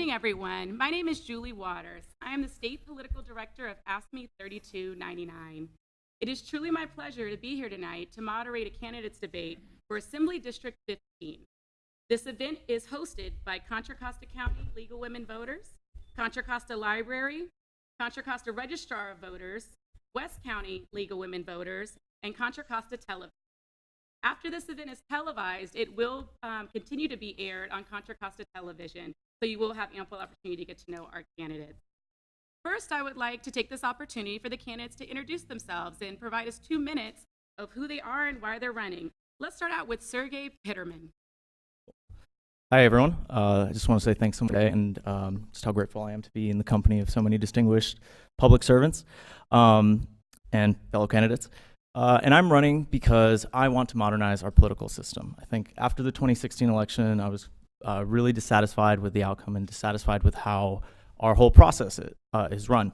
evening, everyone. My name is Julie Waters. I am the State Political Director of AFSCME 3299. It is truly my pleasure to be here tonight to moderate a candidates debate for Assembly District 15. This event is hosted by Contra Costa County League of Women Voters, Contra Costa Library, Contra Costa Registrar of Voters, West County League of Women Voters, and Contra Costa Television. After this event is televised, it will continue to be aired on Contra Costa Television, so you will have ample opportunity to get to know our candidates. First, I would like to take this opportunity for the candidates to introduce themselves and provide us 2 minutes of who they are and why they're running. Let's start out with Sergey Pitterman. Hi, everyone. I just want to say thanks so much today, and just how grateful I am to be in the company of so many distinguished public servants and fellow candidates. And I'm running because I want to modernize our political system. I think after the 2016 election, I was really dissatisfied with the outcome and dissatisfied with how our whole process is run.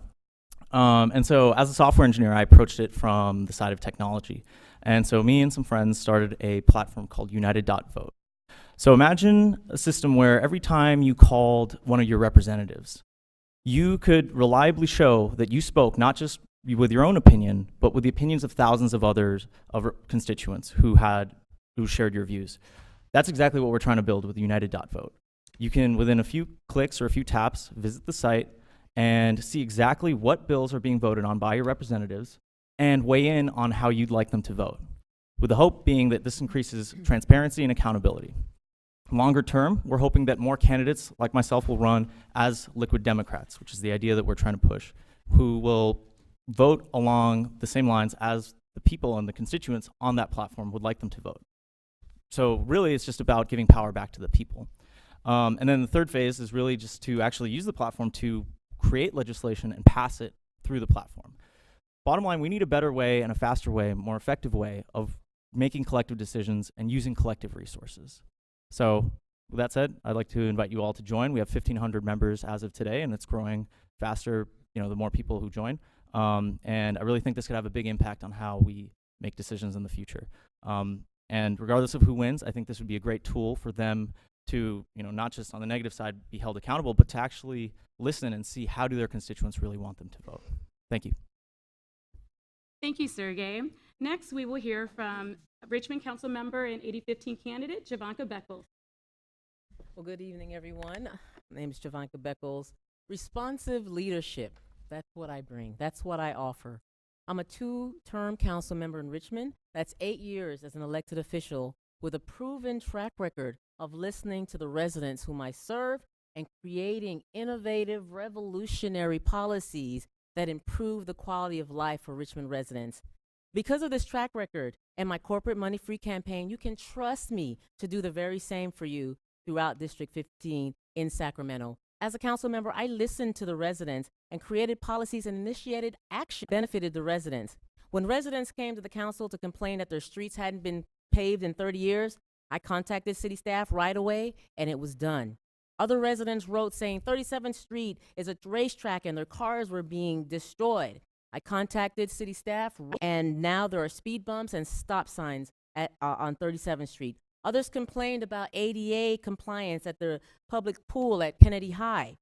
And so as a software engineer, I approached it from the side of technology. And so me and some friends started a platform called United.vote. So imagine a system where every time you called one of your representatives, you could reliably show that you spoke not just with your own opinion, but with the opinions of thousands of others, of constituents who shared your views. That's exactly what we're trying to build with United.vote. You can, within a few clicks or a few taps, visit the site and see exactly what bills are being voted on by your representatives and weigh in on how you'd like them to vote, with the hope being that this increases transparency and accountability. Longer term, we're hoping that more candidates like myself will run as liquid Democrats, which is the idea that we're trying to push, who will vote along the same lines as the people and the constituents on that platform would like them to vote. So really, it's just about giving power back to the people. And then the third phase is really just to actually use the platform to create legislation and pass it through the platform. Bottom line, we need a better way and a faster way, more effective way of making collective decisions and using collective resources. So with that said, I'd like to invite you all to join. We have 1,500 members as of today, and it's growing faster, the more people who join. And I really think this could have a big impact on how we make decisions in the future. And regardless of who wins, I think this would be a great tool for them to, not just on the negative side be held accountable, but to actually listen and see how do their constituents really want them to vote. Thank you. Thank you, Sergey. Next, we will hear from Richmond Council member and 8015 candidate, Jovanka Beckles. Well, good evening, everyone. My name is Jovanka Beckles. Responsive leadership, that's what I bring. That's what I offer. I'm a 2-term council member in Richmond. That's 8 years as an elected official with a proven track record of listening to the residents whom I serve and creating innovative, revolutionary policies that improve the quality of life for Richmond residents. Because of this track record and my corporate money-free campaign, you can trust me to do the very same for you throughout District 15 in Sacramento. As a council member, I listened to the residents and created policies and initiated action that benefited the residents. When residents came to the council to complain that their streets hadn't been paved in 30 years, I contacted city staff right away, and it was done. Other residents wrote saying 37th Street is a racetrack and their cars were being destroyed. I contacted city staff, and now there are speed bumps and stop signs on 37th Street. Others complained about ADA compliance at the public pool at Kennedy High.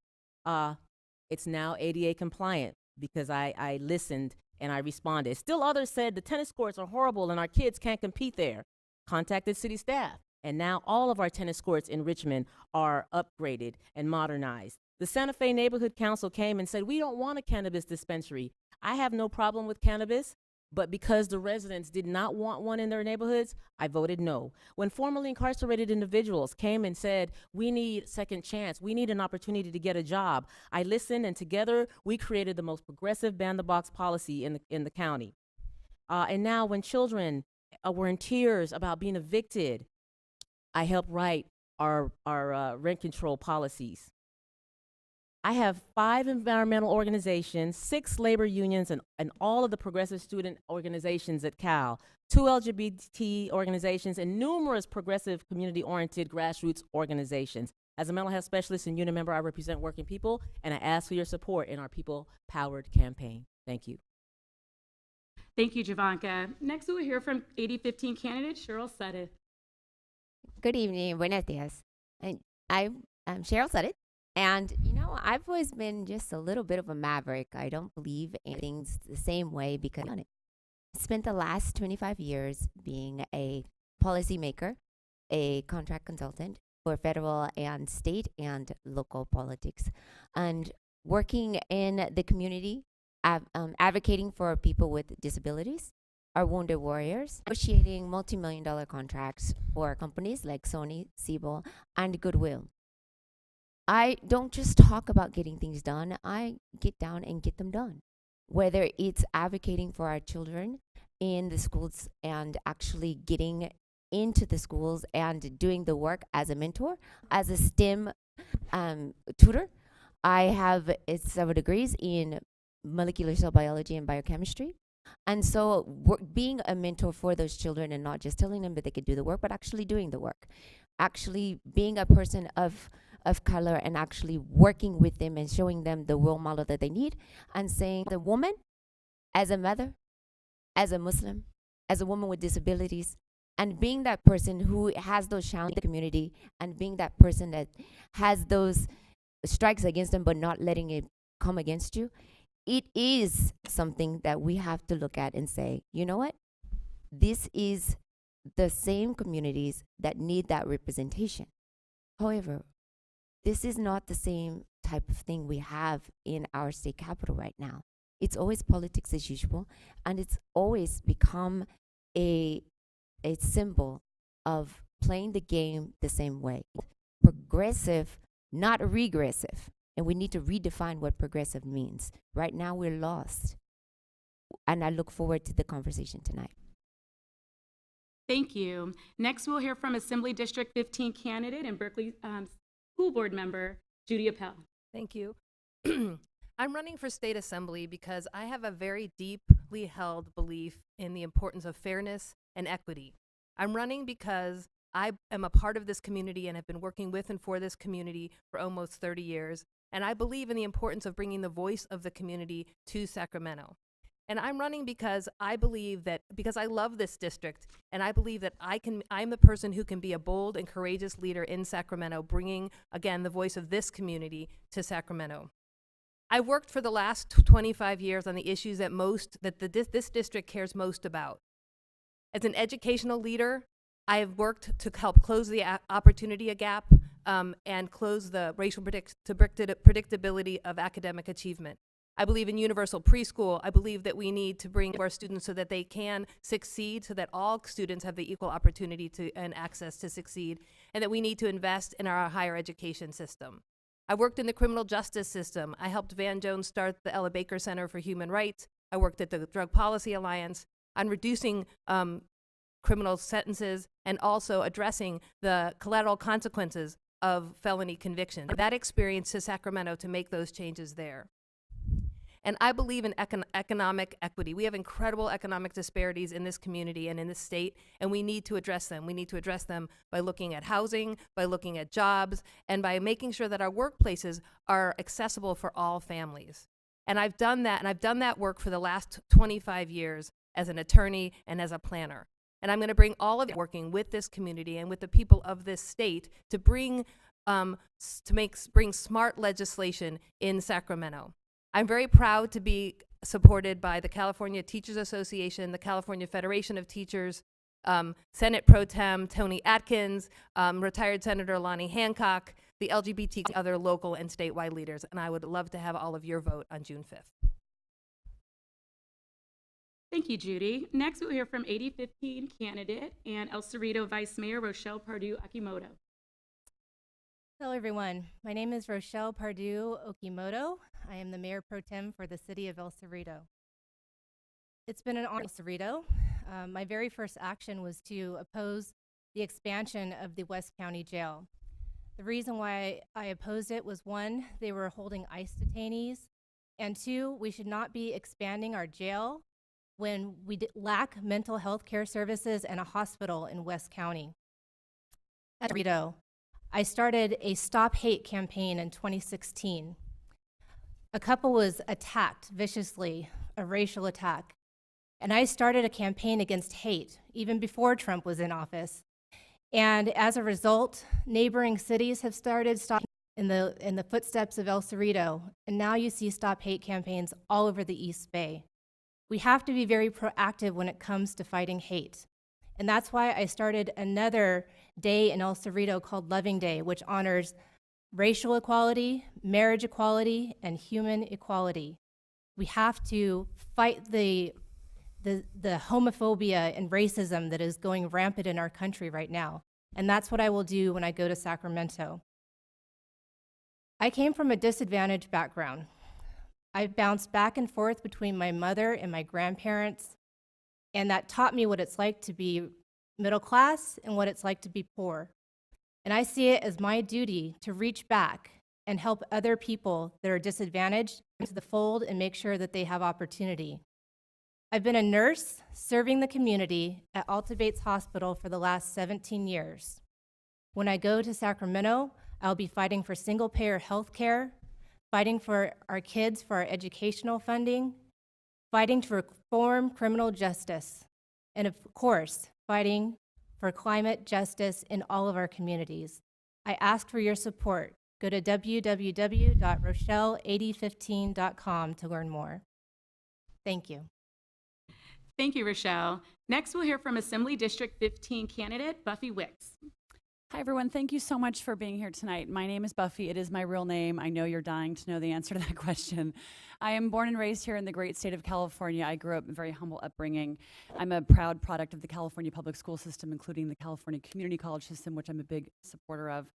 It's now ADA compliant because I listened and I responded. Still others said the tennis courts are horrible and our kids can't compete there. Contacted city staff, and now all of our tennis courts in Richmond are upgraded and modernized. The Santa Fe Neighborhood Council came and said, we don't want a cannabis dispensary. I have no problem with cannabis, but because the residents did not want one in their neighborhoods, I voted no. When formerly incarcerated individuals came and said, we need second chance, we need an opportunity to get a job, I listened, and together we created the most progressive ban-the-box policy in the county. And now when children were in tears about being evicted, I helped write our rent control policies. I have 5 environmental organizations, 6 labor unions, and all of the progressive student organizations at Cal, 2 LGBT organizations, and numerous progressive community-oriented grassroots organizations. As a mental health specialist and union member, I represent working people, and I ask for your support in our people-powered campaign. Thank you. Thank you, Jovanka. Next, we will hear from 8015 candidate Cheryl Sudduth. Good evening, buenos dias. I'm Cheryl Sudduth. And, you know, I've always been just a little bit of a maverick. I don't believe in things the same way because I spent the last 25 years being a policymaker, a contract consultant for federal and state and local politics, and working in the community, advocating for people with disabilities, our wounded warriors, negotiating multi-million-dollar contracts for companies like Sony, Siebel, and Goodwill. I don't just talk about getting things done, I get down and get them done. Whether it's advocating for our children in the schools and actually getting into the schools and doing the work as a mentor, as a STEM tutor. I have several degrees in molecular cell biology and biochemistry. And so being a mentor for those children and not just telling them that they could do the work, but actually doing the work. Actually being a person of color and actually working with them and showing them the role model that they need and saying the woman, as a mother, as a Muslim, as a woman with disabilities, and being that person who has those challenges in the community and being that person that has those strikes against them but not letting it come against you, it is something that we have to look at and say, you know what? This is the same communities that need that representation. However, this is not the same type of thing we have in our state capital right now. It's always politics as usual, and it's always become a symbol of playing the game the same way. Progressive, not regressive. And we need to redefine what progressive means. Right now, we're lost. And I look forward to the conversation tonight. Thank you. Next, we'll hear from Assembly District 15 candidate and Berkeley School Board member, Judy Appel. Thank you. I'm running for state assembly because I have a very deeply held belief in the importance of fairness and equity. I'm running because I am a part of this community and have been working with and for this community for almost 30 years. And I believe in the importance of bringing the voice of the community to Sacramento. And I'm running because I believe that, because I love this district, and I believe that I'm the person who can be a bold and courageous leader in Sacramento, bringing, again, the voice of this community to Sacramento. I worked for the last 25 years on the issues that this district cares most about. As an educational leader, I have worked to help close the opportunity gap and close the racial predictability of academic achievement. I believe in universal preschool. I believe that we need to bring our students so that they can succeed, so that all students have the equal opportunity and access to succeed, and that we need to invest in our higher education system. I worked in the criminal justice system. I helped Van Jones start the Ella Baker Center for Human Rights. I worked at the Drug Policy Alliance on reducing criminal sentences and also addressing the collateral consequences of felony convictions. That experience to Sacramento to make those changes there. And I believe in economic equity. We have incredible economic disparities in this community and in this state, and we need to address them. We need to address them by looking at housing, by looking at jobs, and by making sure that our workplaces are accessible for all families. And I've done that, and I've done that work for the last 25 years as an attorney and as a planner. And I'm going to bring all of it working with this community and with the people of this state to bring smart legislation in Sacramento. I'm very proud to be supported by the California Teachers Association, the California Federation of Teachers, Senate Pro Tem Tony Atkins, retired Senator Lonnie Hancock, the LGBT, other local and statewide leaders, and I would love to have all of your vote on June 5th. Thank you, Judy. Next, we'll hear from 8015 candidate and El Cerrito Vice Mayor Rochelle Pardue-Okimoto. Hello, everyone. My name is Rochelle Pardue-Okimoto. I am the Mayor Pro Tem for the City of El Cerrito. It's been an honor, El Cerrito. My very first action was to oppose the expansion of the West County Jail. The reason why I opposed it was, one, they were holding ICE detainees, and two, we should not be expanding our jail when we lack mental health care services and a hospital in West County. At El Cerrito, I started a Stop Hate campaign in 2016. A couple was attacked viciously, a racial attack. And I started a campaign against hate, even before Trump was in office. And as a result, neighboring cities have started stopping in the footsteps of El Cerrito, and now you see Stop Hate campaigns all over the East Bay. We have to be very proactive when it comes to fighting hate. And that's why I started another day in El Cerrito called Loving Day, which honors racial equality, marriage equality, and human equality. We have to fight the homophobia and racism that is going rampant in our country right now. And that's what I will do when I go to Sacramento. I came from a disadvantaged background. I bounced back and forth between my mother and my grandparents, and that taught me what it's like to be middle class and what it's like to be poor. And I see it as my duty to reach back and help other people that are disadvantaged into the fold and make sure that they have opportunity. I've been a nurse serving the community at Alta Bates Hospital for the last 17 years. When I go to Sacramento, I'll be fighting for single-payer health care, fighting for our kids for our educational funding, fighting to reform criminal justice, and of course, fighting for climate justice in all of our communities. I ask for your support. Go to www.rochelle8015.com to learn more. Thank you. Thank you, Rochelle. Next, we'll hear from Assembly District 15 candidate Buffy Wicks. Hi, everyone. Thank you so much for being here tonight. My name is Buffy. It is my real name. I know you're dying to know the answer to that question. I am born and raised here in the great state of California. I grew up in a very humble upbringing. I'm a proud product of the California public school system, including the California community college system, which I'm a big supporter of.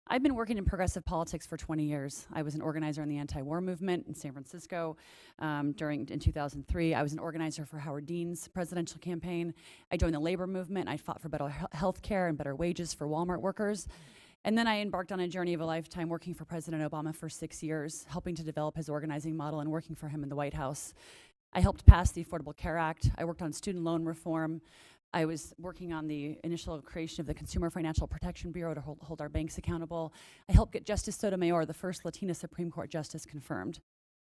I've been working in progressive politics for 20 years. I was an organizer in the anti-war movement in San Francisco in 2003. I was an organizer for Howard Dean's presidential campaign. I joined the labor movement. I fought for better health care and better wages for Walmart workers. And then I embarked on a journey of a lifetime working for President Obama for 6 years, helping to develop his organizing model and working for him in the White House. I helped pass the Affordable Care Act. I worked on student loan reform. I was working on the initial creation of the Consumer Financial Protection Bureau to hold our banks accountable. I helped get Justice Sotomayor, the first Latina Supreme Court justice, confirmed.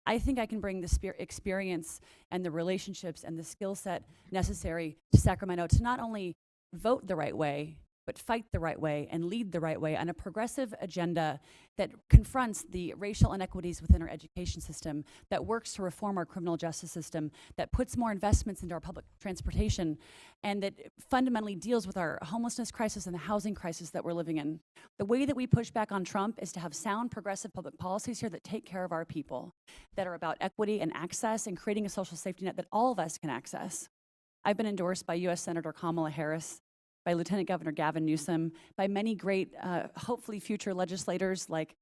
I think I can bring the experience and the relationships and the skill set necessary to Sacramento to not only vote the right way, but fight the right way and lead the right way on a progressive agenda that confronts the racial inequities within our education system, that works to reform our criminal justice system, that puts more investments into our public transportation, and that fundamentally deals with our homelessness crisis and the housing crisis that we're living in. The way that we push back on Trump is to have sound progressive public policies here that take care of our people, that are about equity and access and creating a social safety net that all of us can access. I've been endorsed by U.S. Senator Kamala Harris, by Lieutenant Governor Gavin Newsom, by many great, hopefully future legislators like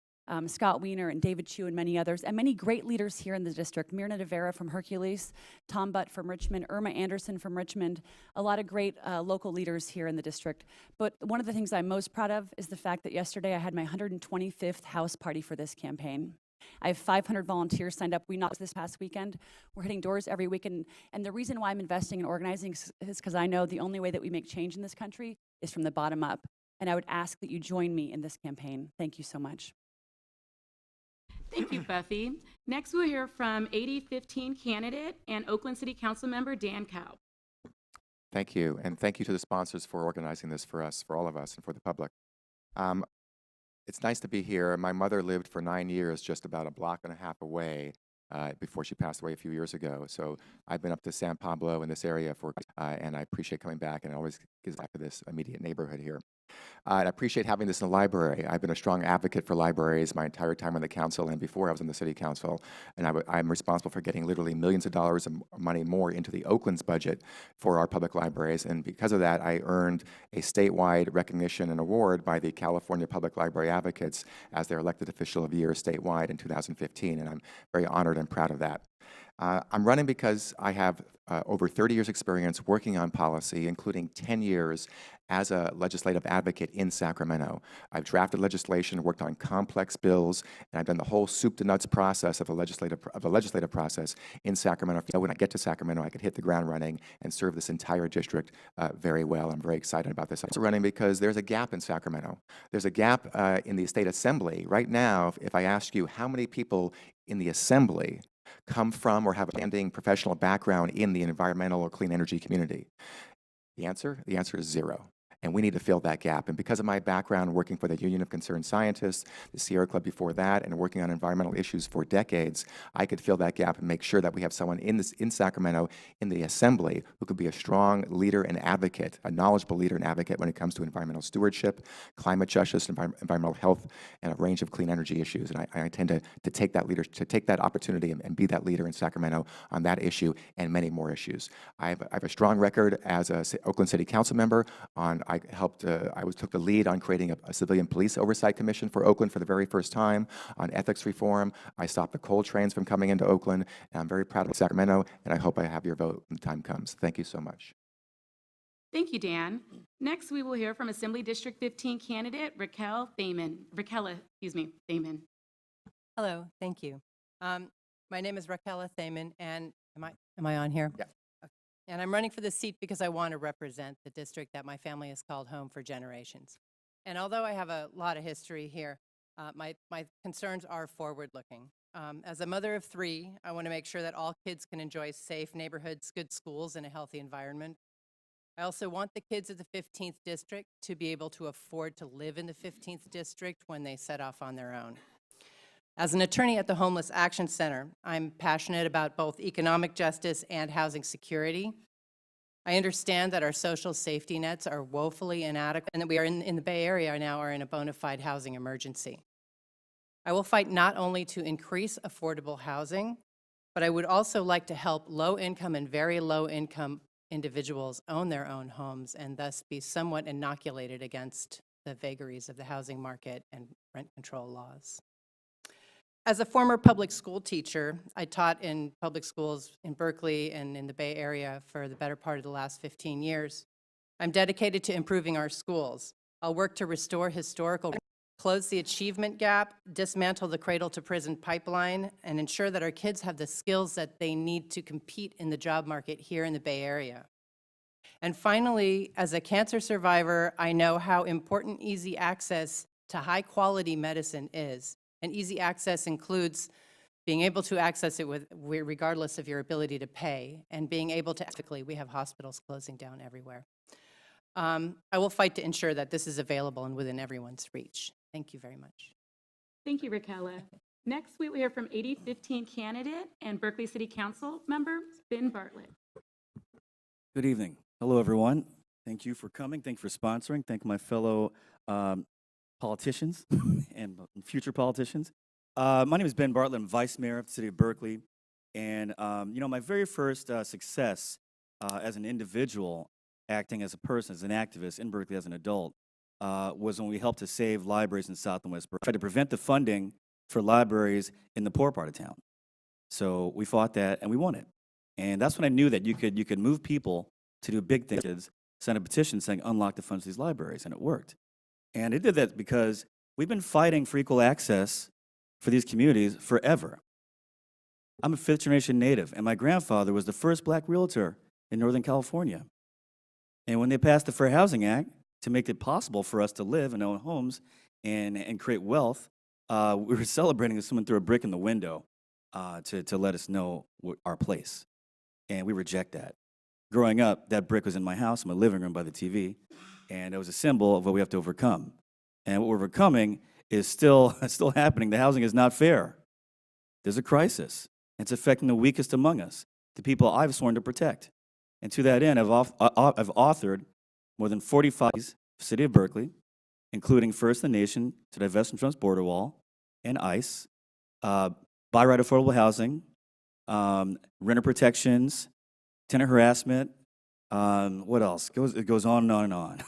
Scott Wiener and David Chu and many others, and many great leaders here in the district. Myrna De Vera from Hercules, Tom Butt from Richmond, Irma Anderson from Richmond, a lot of great local leaders here in the district. But one of the things I'm most proud of is the fact that yesterday I had my 125th house party for this campaign. I have 500 volunteers signed up. We knocked this past weekend. We're hitting doors every weekend. And the reason why I'm investing in organizing is because I know the only way that we make change in this country is from the bottom up. And I would ask that you join me in this campaign. Thank you so much. Thank you, Buffy. Next, we'll hear from 8015 candidate and Oakland City Council member Dan Cow. Thank you, and thank you to the sponsors for organizing this for us, for all of us, and for the public. It's nice to be here. My mother lived for 9 years just about a block and a half away before she passed away a few years ago. So I've been up to San Pablo in this area and I appreciate coming back, and it always gives back to this immediate neighborhood here. And I appreciate having this in the library. I've been a strong advocate for libraries my entire time on the council and before I was in the city council. And I'm responsible for getting literally millions of dollars of money more into the Oakland's budget for our public libraries. And because of that, I earned a statewide recognition and award by the California Public Library Advocates as their elected official of the year statewide in 2015. And I'm very honored and proud of that. I'm running because I have over 30 years experience working on policy, including 10 years as a legislative advocate in Sacramento. I've drafted legislation, worked on complex bills, and I've done the whole soup to nuts process of the legislative process in Sacramento. When I get to Sacramento, I could hit the ground running and serve this entire district very well. I'm very excited about this. I'm also running because there's a gap in Sacramento. There's a gap in the state assembly. Right now, if I ask you how many people in the assembly come from or have a standing professional background in the environmental or clean energy community, the answer is zero. and we need to fill that gap. And because of my background working for the Union of Concerned Scientists, the Sierra Club before that, and working on environmental issues for decades, I could fill that gap and make sure that we have someone in Sacramento in the Assembly who could be a strong leader and advocate, a knowledgeable leader and advocate when it comes to environmental stewardship, climate justice, environmental health, and a range of clean energy issues. And I intend to take that opportunity and be that leader in Sacramento on that issue and many more issues. I have a strong record as a Oakland City Council member. I took the lead on creating a civilian police oversight commission for Oakland for the very first time on ethics reform. I stopped the coal trains from coming into Oakland, and I'm very proud of Sacramento, and I hope I have your vote when the time comes. Thank you so much. Thank you, Dan. Next, we will hear from Assembly District 15 candidate Raquel Thaman. Thaman. Hello, thank you. My name is Raquel Thaman, and am I on here? Yeah. Okay. And I'm running for this seat because I want to represent the district that my family has called home for generations. And although I have a lot of history here, my concerns are forward-looking. As a mother of 3, I want to make sure that all kids can enjoy safe neighborhoods, good schools, and a healthy environment. I also want the kids of the 15th district to be able to afford to live in the 15th district when they set off on their own. As an attorney at the Homeless Action Center, I'm passionate about both economic justice and housing security. I understand that our social safety nets are woefully inadequate and that we are in the Bay Area now are in a bona fide housing emergency. I will fight not only to increase affordable housing, but I would also like to help low-income and very low-income individuals own their own homes and thus be somewhat inoculated against the vagaries of the housing market and rent control laws. As a former public school teacher, I taught in public schools in Berkeley and in the Bay Area for the better part of the last 15 years. I'm dedicated to improving our schools. I'll work to restore historical, close the achievement gap, dismantle the cradle-to-prison pipeline, and ensure that our kids have the skills that they need to compete in the job market here in the Bay Area. And finally, as a cancer survivor, I know how important easy access to high-quality medicine is. And easy access includes being able to access it regardless of your ability to pay, and being able to, we have hospitals closing down everywhere. I will fight to ensure that this is available and within everyone's reach. Thank you very much. Thank you, Raquel. Next, we will hear from 8015 candidate and Berkeley City Council member Ben Bartlett. Good evening. Hello, everyone. Thank you for coming. Thank you for sponsoring. Thank my fellow politicians and future politicians. My name is Ben Bartlett. I'm Vice Mayor of the City of Berkeley. And, my very first success as an individual, acting as a person, as an activist in Berkeley as an adult, was when we helped to save libraries in South and West Berkeley. Tried to prevent the funding for libraries in the poor part of town. So we fought that and we won it. And that's when I knew that you could move people to do big things, send a petition saying unlock the funds to these libraries, and it worked. And it did that because we've been fighting for equal access for these communities forever. I'm a 5th-generation native, and my grandfather was the first black realtor in Northern California. And when they passed the Fair Housing Act to make it possible for us to live and own homes and create wealth, we were celebrating as someone threw a brick in the window to let us know our place. And we reject that. Growing up, that brick was in my house, in my living room by the TV, and it was a symbol of what we have to overcome. And what we're overcoming is still happening. The housing is not fair. There's a crisis. It's affecting the weakest among us, the people I've sworn to protect. And to that end, I've authored more than 45 for the City of Berkeley, including First in the Nation to divest from Trump's border wall, and ICE, buy right affordable housing, renter protections, tenant harassment, what else? It goes on and on and on.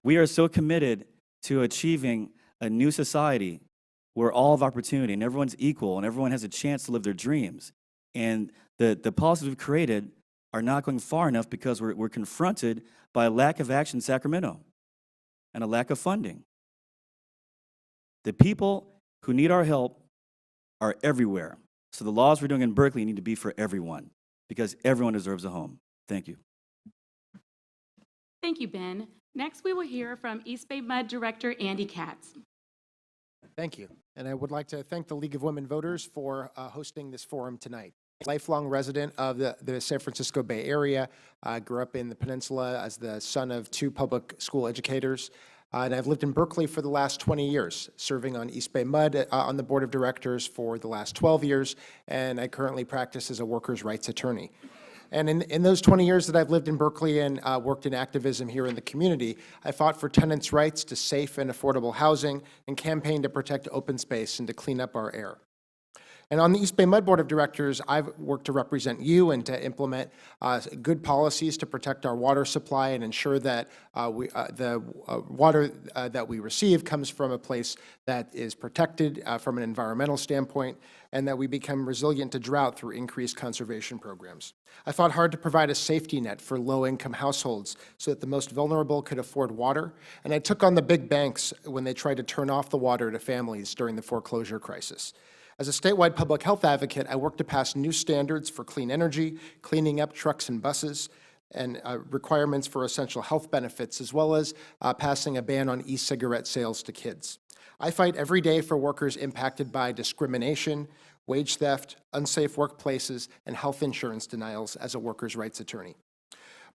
We are so committed to achieving a new society where all have opportunity and everyone's equal and everyone has a chance to live their dreams. And the policies we've created are not going far enough because we're confronted by a lack of action in Sacramento and a lack of funding. The people who need our help are everywhere. So the laws we're doing in Berkeley need to be for everyone because everyone deserves a home. Thank you. Thank you, Ben. Next, we will hear from East Bay MUD Director Andy Katz. Thank you. And I would like to thank the League of Women Voters for hosting this forum tonight. lifelong resident of the San Francisco Bay Area. I grew up in the peninsula as the son of 2 public school educators. And I've lived in Berkeley for the last 20 years, serving on East Bay Mud on the board of directors for the last 12 years, and I currently practice as a workers' rights attorney. And in those 20 years that I've lived in Berkeley and worked in activism here in the community, I fought for tenants' rights to safe and affordable housing and campaigned to protect open space and to clean up our air. And on the East Bay Mud Board of Directors, I've worked to represent you and to implement good policies to protect our water supply and ensure that the water that we receive comes from a place that is protected from an environmental standpoint, and that we become resilient to drought through increased conservation programs. I fought hard to provide a safety net for low-income households so that the most vulnerable could afford water, and I took on the big banks when they tried to turn off the water to families during the foreclosure crisis. As a statewide public health advocate, I worked to pass new standards for clean energy, cleaning up trucks and buses, and requirements for essential health benefits, as well as passing a ban on e-cigarette sales to kids. I fight every day for workers impacted by discrimination, wage theft, unsafe workplaces, and health insurance denials as a workers' rights attorney.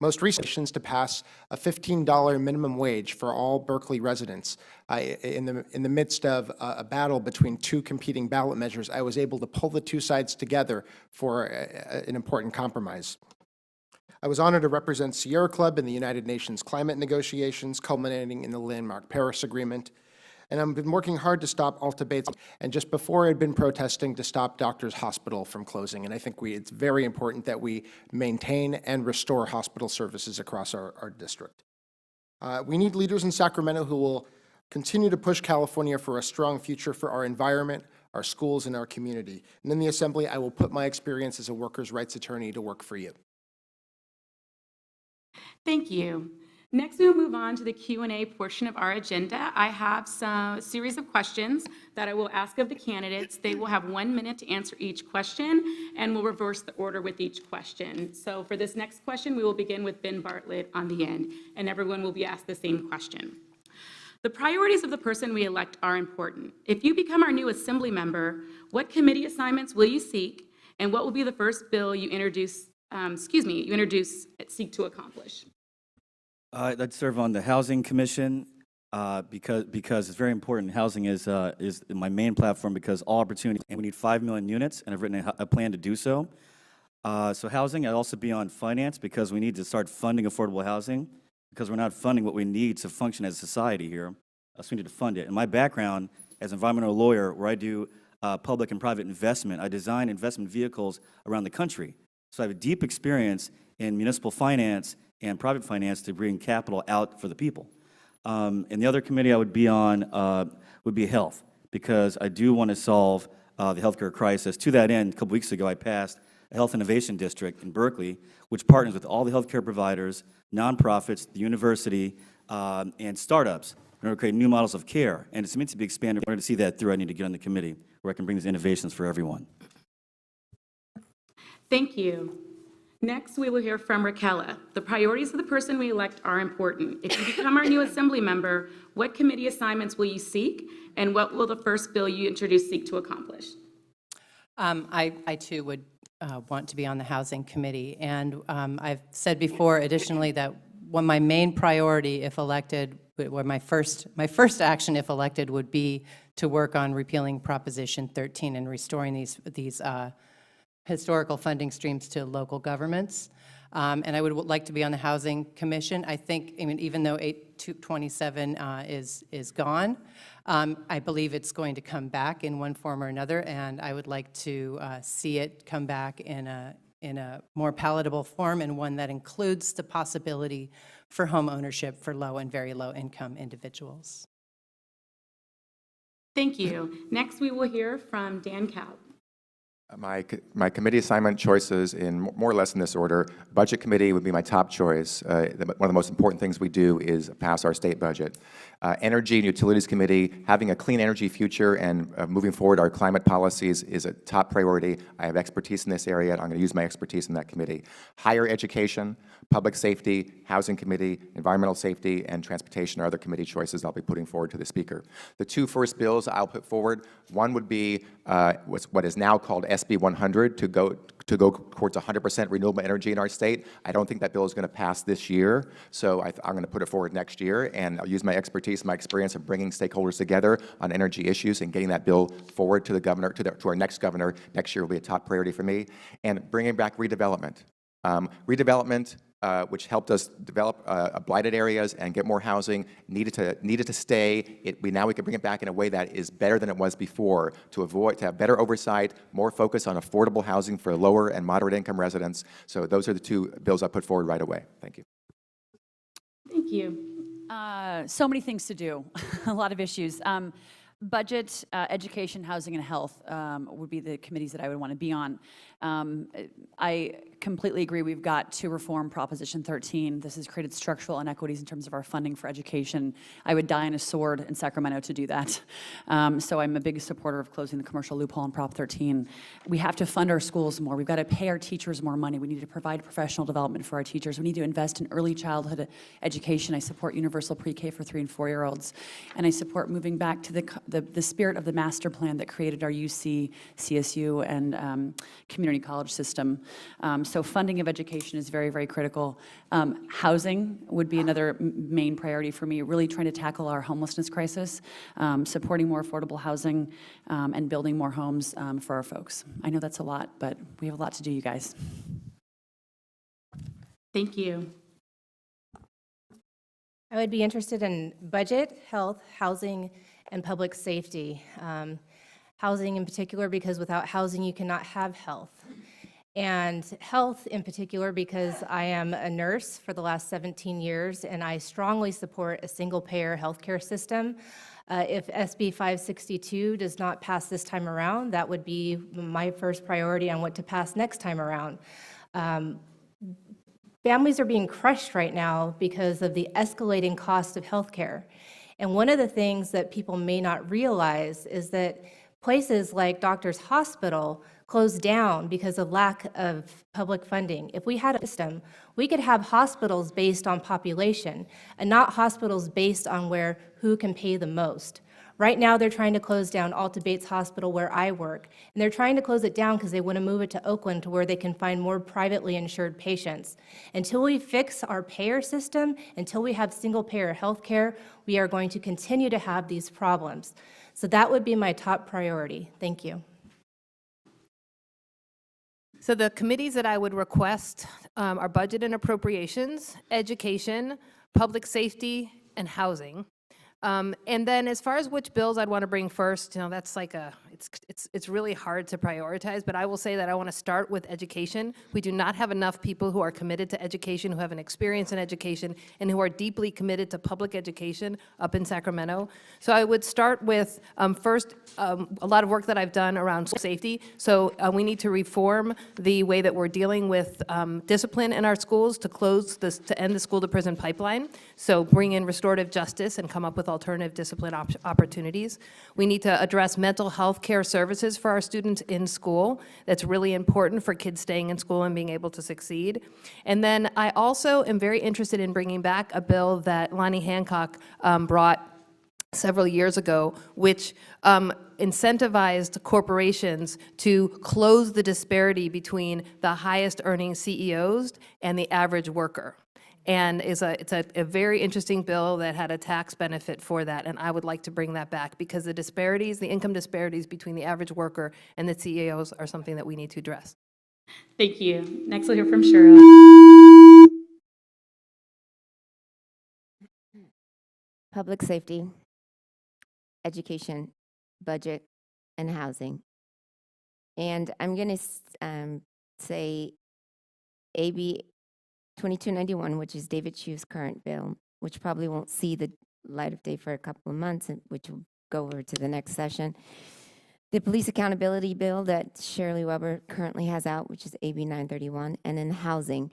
Most recently, to pass a $15 minimum wage for all Berkeley residents. In the midst of a battle between 2 competing ballot measures, I was able to pull the 2 sides together for an important compromise. I was honored to represent Sierra Club in the United Nations climate negotiations, culminating in the landmark Paris Agreement. And I've been working hard to stop alt debates, and just before I'd been protesting to stop Doctors Hospital from closing. And I think it's very important that we maintain and restore hospital services across our district. We need leaders in Sacramento who will continue to push California for a strong future for our environment, our schools, and our community. And in the Assembly, I will put my experience as a workers' rights attorney to work for you. Thank you. Next, we will move on to the Q&A portion of our agenda. I have a series of questions that I will ask of the candidates. They will have 1 minute to answer each question, and we'll reverse the order with each question. So for this next question, we will begin with Ben Bartlett on the end, and everyone will be asked the same question. The priorities of the person we elect are important. If you become our new Assembly member, what committee assignments will you seek, and what will be the first bill you seek to accomplish? I'd serve on the Housing Commission because it's very important. Housing is my main platform because all opportunity, and we need 5 million units, and I've written a plan to do so. So housing, I'd also be on finance because we need to start funding affordable housing because we're not funding what we need to function as a society here. So we need to fund it. And my background as an environmental lawyer, where I do public and private investment, I design investment vehicles around the country. So I have a deep experience in municipal finance and private finance to bring capital out for the people. And the other committee I would be on would be health, because I do want to solve the healthcare crisis. To that end, a couple weeks ago, I passed a health innovation district in Berkeley, which partners with all the healthcare providers, nonprofits, the university, and startups in order to create new models of care. And it's meant to be expanded. In order to see that through, I need to get on the committee where I can bring these innovations for everyone. Thank you. Next, we will hear from Raquela. The priorities of the person we elect are important. If you become our new Assembly member, what committee assignments will you seek, and what will the first bill you introduce seek to accomplish? I too would want to be on the Housing Committee, and I've said before, additionally, that my main priority, if elected, or my first action, if elected, would be to work on repealing Proposition 13 and restoring these historical funding streams to local governments. And I would like to be on the Housing Commission. I think, even though 827 is gone, I believe it's going to come back in one form or another, and I would like to see it come back in a more palatable form, and one that includes the possibility for home ownership for low and very low income individuals. Thank you. Next, we will hear from Dan Cow. My committee assignment choices, in more or less in this order. Budget committee would be my top choice. One of the most important things we do is pass our state budget. Energy and Utilities Committee, having a clean energy future and moving forward our climate policies is a top priority. I have expertise in this area, and I'm going to use my expertise in that committee. Higher Education, Public Safety, Housing Committee, Environmental Safety, and Transportation are other committee choices I'll be putting forward to the Speaker. The 2 first bills I'll put forward, one would be what is now called SB 100 to go towards 100% renewable energy in our state. I don't think that bill is going to pass this year, so I'm going to put it forward next year, and I'll use my expertise, my experience of bringing stakeholders together on energy issues and getting that bill forward to the governor, to our next governor. Next year will be a top priority for me, and bringing back redevelopment. Redevelopment, which helped us develop blighted areas and get more housing, needed to stay. Now we can bring it back in a way that is better than it was before, to have better oversight, more focus on affordable housing for lower and moderate income residents. So those are the two bills I put forward right away. Thank you. Thank you. So many things to do, a lot of issues. Budget, education, housing, and health would be the committees that I would want to be on. I completely agree. We've got to reform Proposition 13. This has created structural inequities in terms of our funding for education. I would die on a sword in Sacramento to do that. So I'm a big supporter of closing the commercial loophole in Prop 13. We have to fund our schools more. We've got to pay our teachers more money. We need to provide professional development for our teachers. We need to invest in early childhood education. I support universal pre-K for 3- and 4-year-olds. And I support moving back to the spirit of the master plan that created our UC, CSU, and community college system. So funding of education is very, very critical. Housing would be another main priority for me, really trying to tackle our homelessness crisis, supporting more affordable housing, and building more homes for our folks. I know that's a lot, but we have a lot to do, you guys. Thank you. I would be interested in budget, health, housing, and public safety. Housing in particular, because without housing, you cannot have health. And health in particular, because I am a nurse for the last 17 years, and I strongly support a single-payer healthcare system. If SB 562 does not pass this time around, that would be my first priority on what to pass next time around. Families are being crushed right now because of the escalating cost of healthcare. And one of the things that people may not realize is that places like Doctors Hospital closed down because of lack of public funding. If we had a system, we could have hospitals based on population and not hospitals based on who can pay the most. Right now, they're trying to close down Alta Bates Hospital, where I work, and they're trying to close it down because they want to move it to Oakland to where they can find more privately insured patients. Until we fix our payer system, until we have single-payer health care, we are going to continue to have these problems. So that would be my top priority. Thank you. So the committees that I would request are budget and appropriations, education, public safety, and housing. And then as far as which bills I'd want to bring first, that's like it's really hard to prioritize, but I will say that I want to start with education. We do not have enough people who are committed to education, who have an experience in education, and who are deeply committed to public education up in Sacramento. So I would start with, first, a lot of work that I've done around school safety. So we need to reform the way that we're dealing with discipline in our schools to end the school-to-prison pipeline. So bring in restorative justice and come up with alternative discipline opportunities. We need to address mental health care services for our students in school. That's really important for kids staying in school and being able to succeed. And then I also am very interested in bringing back a bill that Lonnie Hancock brought several years ago, which incentivized corporations to close the disparity between the highest earning CEOs and the average worker. And it's a very interesting bill that had a tax benefit for that, and I would like to bring that back because the income disparities between the average worker and the CEOs are something that we need to address. Thank you. Next we'll hear from Cheryl. Public safety, education, budget, and housing. And I'm going to say AB 2291, which is David Chu's current bill, which probably won't see the light of day for a couple of months, and which will go over to the next session. The police accountability bill that Shirley Weber currently has out, which is AB 931, and then housing.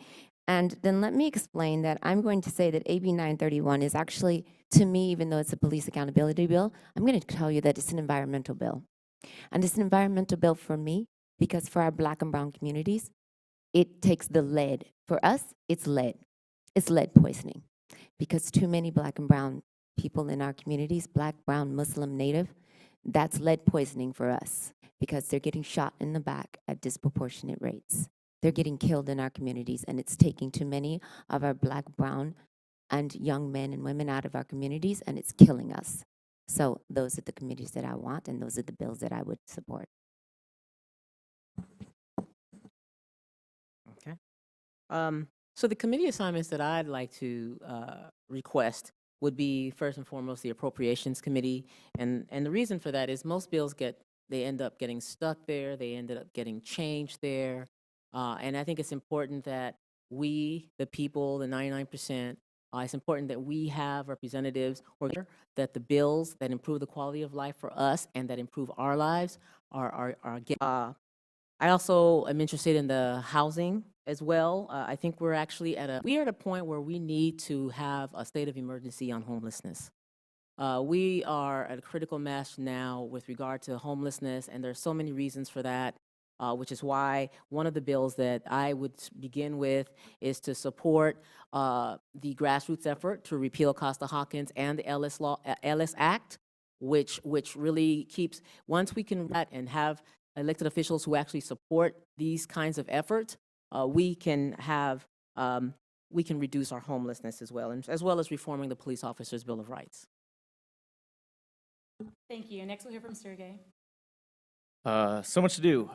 And then let me explain that I'm going to say that AB 931 is actually, to me, even though it's a police accountability bill, I'm going to tell you that it's an environmental bill. And it's an environmental bill for me because for our Black and brown communities, it takes the lead. For us, it's lead. It's lead poisoning because too many Black and brown people in our communities, Black, brown, Muslim, Native, that's lead poisoning for us because they're getting shot in the back at disproportionate rates. They're getting killed in our communities, and it's taking too many of our Black, brown, and young men and women out of our communities, and it's killing us. So those are the committees that I want, and those are the bills that I would support. Okay. So the committee assignments that I'd like to request would be first and foremost the Appropriations Committee, and the reason for that is most bills they end up getting stuck there, they ended up getting changed there, and I think it's important that we, the people, the 99%, it's important that we have representatives or that the bills that improve the quality of life for us and that improve our lives are I also am interested in the housing as well. I think we're actually we are at a point where we need to have a state of emergency on homelessness. We are at a critical mass now with regard to homelessness, and there's so many reasons for that, which is why one of the bills that I would begin with is to support the grassroots effort to repeal Costa-Hawkins and the Ellis Act, which really keeps, once we can and have elected officials who actually support these kinds of efforts, we can reduce our homelessness as well, and as well as reforming the Police Officers' Bill of Rights. Thank you. Next, we'll hear from Sergey. So much to do,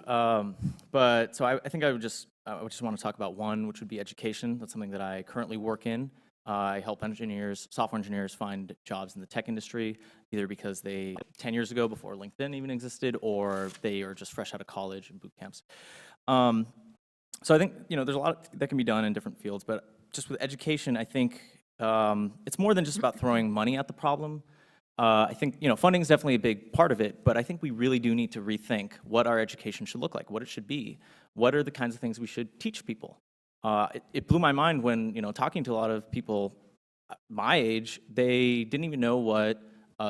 but so I think I would just want to talk about one, which would be education. That's something that I currently work in. I help software engineers find jobs in the tech industry, either because 10 years ago, before LinkedIn even existed, or they are just fresh out of college and boot camps. So I think, there's a lot that can be done in different fields, but just with education, I think it's more than just about throwing money at the problem. I think, funding is definitely a big part of it, but I think we really do need to rethink what our education should look like, what it should be. What are the kinds of things we should teach people? It blew my mind when, talking to a lot of people my age, they didn't even know what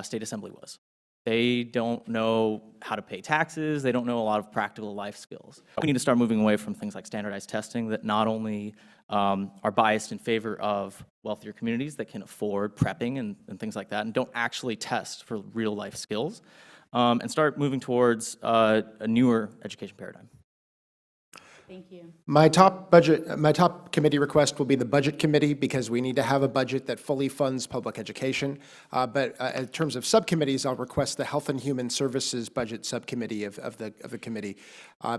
state assembly was. They don't know how to pay taxes. They don't know a lot of practical life skills. We need to start moving away from things like standardized testing that not only are biased in favor of wealthier communities that can afford prepping and things like that, and don't actually test for real life skills, and start moving towards a newer education paradigm. Thank you. My top committee request will be the Budget Committee, because we need to have a budget that fully funds public education. But in terms of subcommittees, I'll request the Health and Human Services Budget Subcommittee of the committee,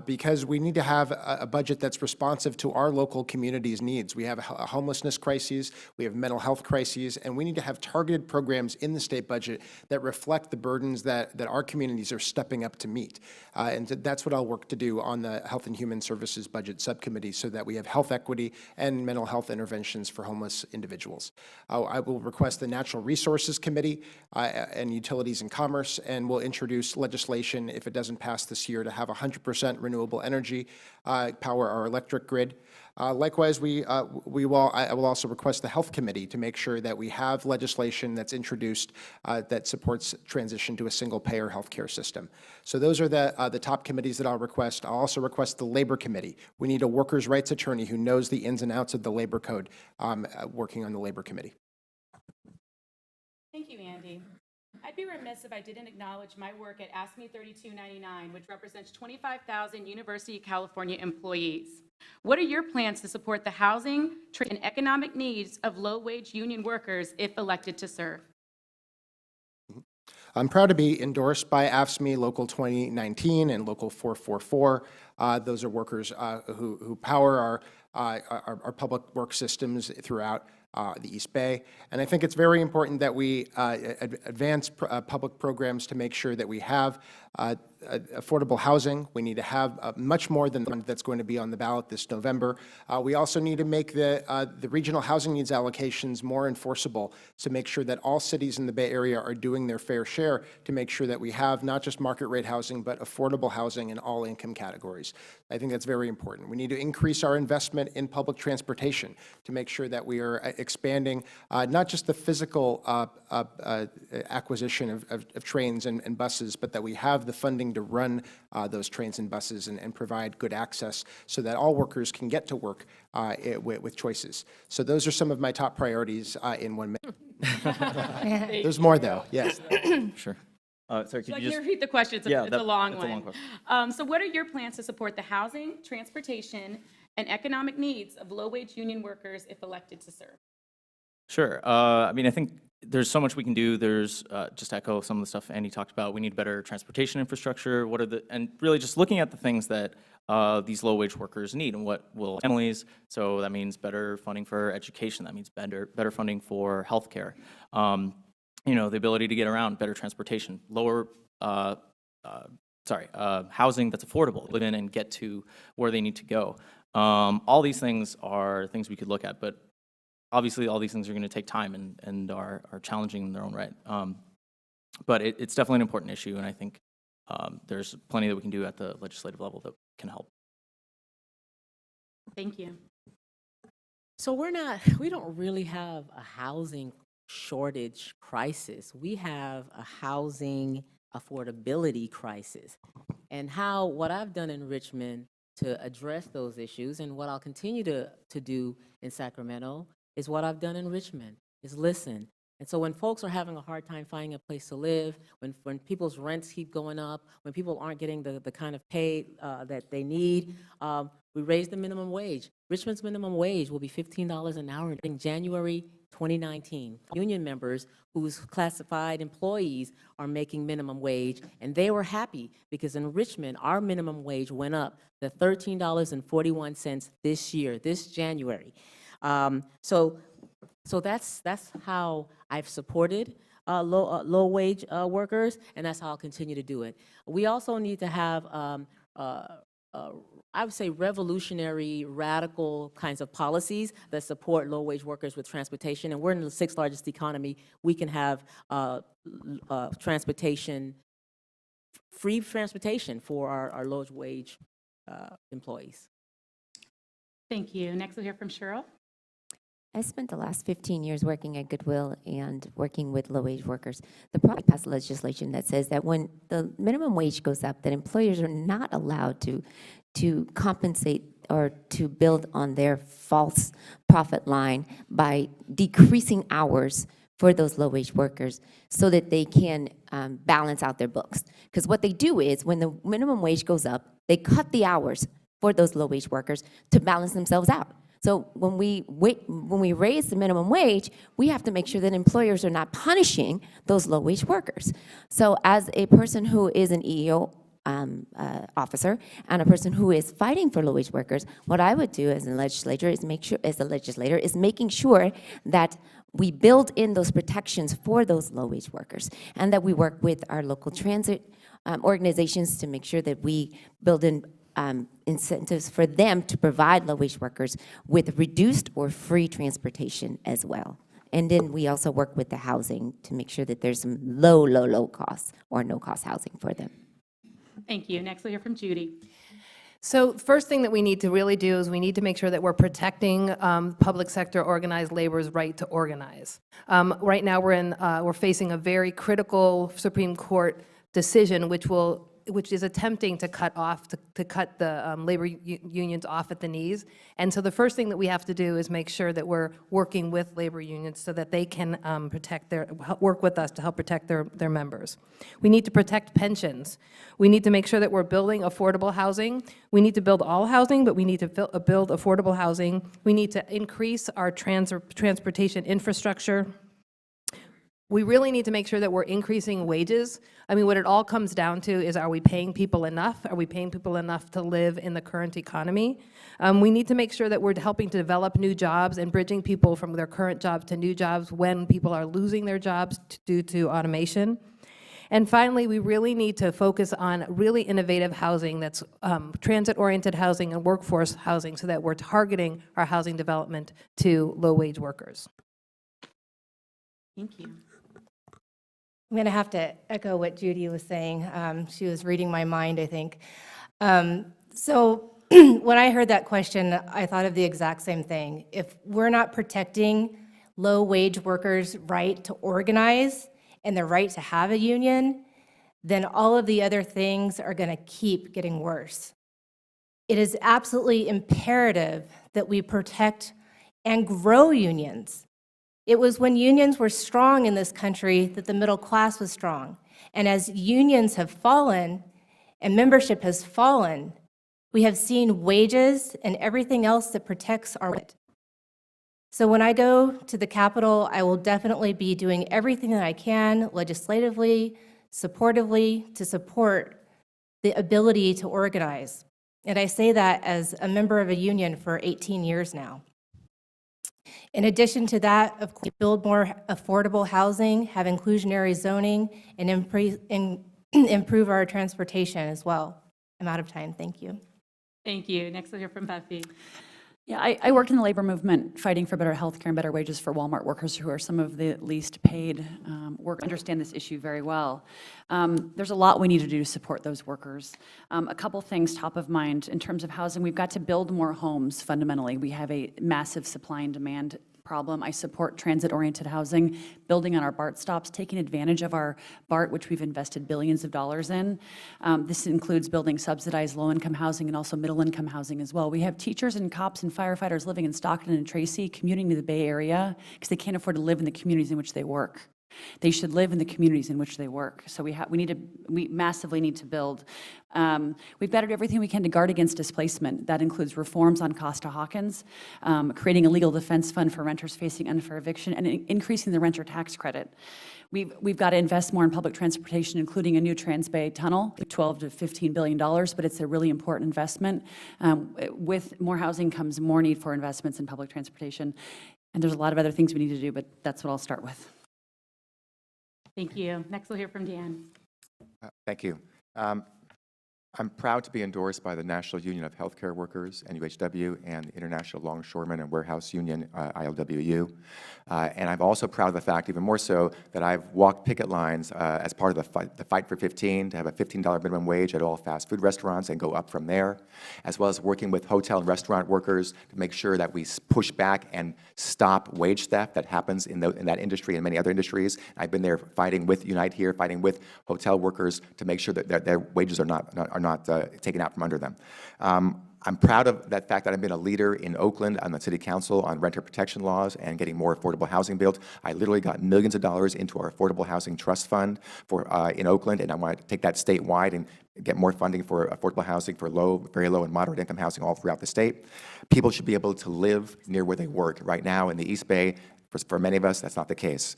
because we need to have a budget that's responsive to our local community's needs. We have a homelessness crises, we have mental health crises, and we need to have targeted programs in the state budget that reflect the burdens that our communities are stepping up to meet. And that's what I'll work to do on the Health and Human Services Budget Subcommittee, so that we have health equity and mental health interventions for homeless individuals. I will request the Natural Resources Committee and Utilities and Commerce, and we'll introduce legislation, if it doesn't pass this year, to have 100% renewable energy power our electric grid. Likewise, I will also request the Health Committee to make sure that we have legislation that's introduced that supports transition to a single-payer healthcare system. So those are the top committees that I'll request. I'll also request the Labor Committee. We need a workers' rights attorney who knows the ins and outs of the labor code working on the Labor Committee. Thank you, Andy. I'd be remiss if I didn't acknowledge my work at ASME 3299, which represents 25,000 University of California employees. What are your plans to support the housing, trade, and economic needs of low-wage union workers if elected to serve? I'm proud to be endorsed by AFSCME Local 2019 and Local 444. Those are workers who power our public work systems throughout the East Bay. And I think it's very important that we advance public programs to make sure that we have affordable housing. We need to have much more than the one that's going to be on the ballot this November. We also need to make the regional housing needs allocations more enforceable to make sure that all cities in the Bay Area are doing their fair share to make sure that we have not just market rate housing, but affordable housing in all income categories. I think that's very important. We need to increase our investment in public transportation to make sure that we are expanding not just the physical acquisition of trains and buses, but that we have the funding to run those trains and buses and provide good access so that all workers can get to work with choices. So those are some of my top priorities in 1 minute. There's more, though. Yes. Sure. Sorry, Would you could like you me to just? repeat the question? It's a, Yeah, it's a long it's one. a long question. So what are your plans to support the housing, transportation, and economic needs of low-wage union workers if elected to serve? Sure. I mean, I think there's so much we can do. There's just to echo some of the stuff Andy talked about. We need better transportation infrastructure. And really just looking at the things that these low-wage workers need and what will families. So that means better funding for education. That means better funding for healthcare. You know, the ability to get around, better transportation, lower. Housing that's affordable, live in and get to where they need to go. All these things are things we could look at, but obviously all these things are going to take time and are challenging in their own right. But it's definitely an important issue, and I think there's plenty that we can do at the legislative level that can help. Thank you. So we don't really have a housing shortage crisis. We have a housing affordability crisis. And what I've done in Richmond to address those issues, and what I'll continue to do in Sacramento, is what I've done in Richmond, is listen. And so when folks are having a hard time finding a place to live, when people's rents keep going up, when people aren't getting the kind of pay that they need, we raise the minimum wage. Richmond's minimum wage will be $15 an hour in January 2019. Union members whose classified employees are making minimum wage, and they were happy because in Richmond, our minimum wage went up to $13.41 this January. So that's how I've supported low-wage workers, and that's how I'll continue to do it. We also need to have, I would say, revolutionary, radical kinds of policies that support low-wage workers with transportation. And we're in the 6th largest economy. We can have free transportation for our low-wage employees. Thank you. Next, we'll hear from Cheryl. I spent the last 15 years working at Goodwill and working with low-wage workers. The party passed legislation that says that when the minimum wage goes up, that employers are not allowed to compensate or to build on their false profit line by decreasing hours for those low-wage workers so that they can balance out their books. Because what they do is when the minimum wage goes up, they cut the hours for those low-wage workers to balance themselves out. So when we raise the minimum wage, we have to make sure that employers are not punishing those low-wage workers. So as a person who is an EEO officer and a person who is fighting for low-wage workers, what I would do as a legislator is making sure that we build in those protections for those low-wage workers, and that we work with our local transit organizations to make sure that we build in incentives for them to provide low-wage workers with reduced or free transportation as well. And then we also work with the housing to make sure that there's some low cost or no cost housing for them. Thank you. Next, we'll hear from Judy. So first thing that we need to really do is we need to make sure that we're protecting public sector organized labor's right to organize. Right now we're facing a very critical Supreme Court decision which is attempting to cut the labor unions off at the knees. And so the first thing that we have to do is make sure that we're working with labor unions so that they can work with us to help protect their members. We need to protect pensions. We need to make sure that we're building affordable housing. We need to build all housing, but we need to build affordable housing. We need to increase our transportation infrastructure. We really need to make sure that we're increasing wages. I mean, what it all comes down to is, are we paying people enough? Are we paying people enough to live in the current economy? We need to make sure that we're helping to develop new jobs and bridging people from their current jobs to new jobs when people are losing their jobs due to automation. And finally, we really need to focus on really innovative housing that's transit-oriented housing and workforce housing so that we're targeting our housing development to low-wage workers. Thank you. I'm going to have to echo what Judy was saying. She was reading my mind, I think. So when I heard that question, I thought of the exact same thing. If we're not protecting low-wage workers' right to organize and their right to have a union, then all of the other things are going to keep getting worse. It is absolutely imperative that we protect and grow unions. It was when unions were strong in this country that the middle class was strong. And as unions have fallen and membership has fallen, we have seen wages and everything else that protects our right. So when I go to the Capitol, I will definitely be doing everything that I can legislatively, supportively, to support the ability to organize. And I say that as a member of a union for 18 years now. In addition to that, of course, build more affordable housing, have inclusionary zoning, and improve our transportation as well. I'm out of time. Thank you. Thank you. Next we'll hear from Buffy. Yeah, I worked in the labor movement fighting for better health care and better wages for Walmart workers who are some of the least paid workers. Understand this issue very well. There's a lot we need to do to support those workers. A couple things top of mind in terms of housing. We've got to build more homes fundamentally. We have a massive supply and demand problem. I support transit-oriented housing, building on our BART stops, taking advantage of our BART, which we've invested billions of dollars in. This includes building subsidized low-income housing and also middle-income housing as well. We have teachers and cops and firefighters living in Stockton and Tracy, commuting to the Bay Area because they can't afford to live in the communities in which they work. They should live in the communities in which they work. So we massively need to build. We've got to do everything we can to guard against displacement. That includes reforms on Costa-Hawkins, creating a legal defense fund for renters facing unfair eviction, and increasing the renter tax credit. We've got to invest more in public transportation, including a new Trans-Bay tunnel, $12 to $15 billion, but it's a really important investment. With more housing comes more need for investments in public transportation. And there's a lot of other things we need to do, but that's what I'll start with. Thank you. Next we'll hear from Dan. Thank you. I'm proud to be endorsed by the National Union of Healthcare Workers, NUHW, and the International Longshoremen and Warehouse Union, ILWU. And I'm also proud of the fact, even more so, that I've walked picket lines as part of the fight for 15 to have a $15 minimum wage at all fast food restaurants and go up from there, as well as working with hotel and restaurant workers to make sure that we push back and stop wage theft that happens in that industry and many other industries. I've been there fighting with Unite Here, fighting with hotel workers to make sure that their wages are not taken out from under them. I'm proud of that fact that I've been a leader in Oakland on the city council on renter protection laws and getting more affordable housing built. I literally got millions of dollars into our affordable housing trust fund in Oakland, and I want to take that statewide and get more funding for affordable housing for very low and moderate income housing all throughout the state. People should be able to live near where they work. Right now in the East Bay, for many of us, that's not the case.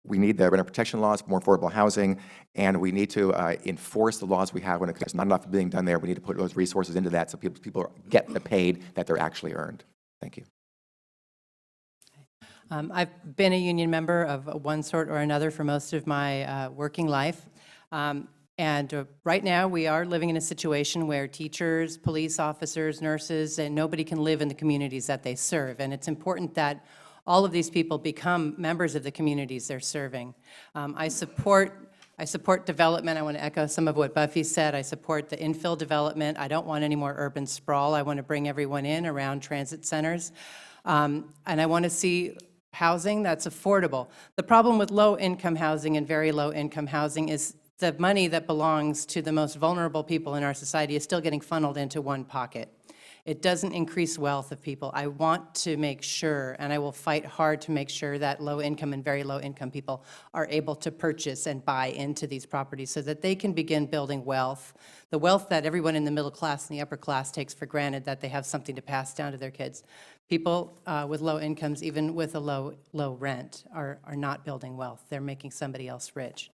We need the renter protection laws, more affordable housing, and we need to enforce the laws we have when there's not enough being done there. We need to put those resources into that so people get the paid that they're actually earned. Thank you. I've been a union member of one sort or another for most of my working life. Right now we are living in a situation where teachers, police officers, nurses, and nobody can live in the communities that they serve. And it's important that all of these people become members of the communities they're serving. I support development. I want to echo some of what Buffy said. I support the infill development. I don't want any more urban sprawl. I want to bring everyone in around transit centers. And I want to see housing that's affordable. The problem with low-income housing and very low-income housing is the money that belongs to the most vulnerable people in our society is still getting funneled into one pocket. It doesn't increase wealth of people. I want to make sure, and I will fight hard to make sure that low-income and very low-income people are able to purchase and buy into these properties so that they can begin building wealth, the wealth that everyone in the middle class and the upper class takes for granted, that they have something to pass down to their kids. People with low incomes, even with a low rent, are not building wealth. They're making somebody else rich.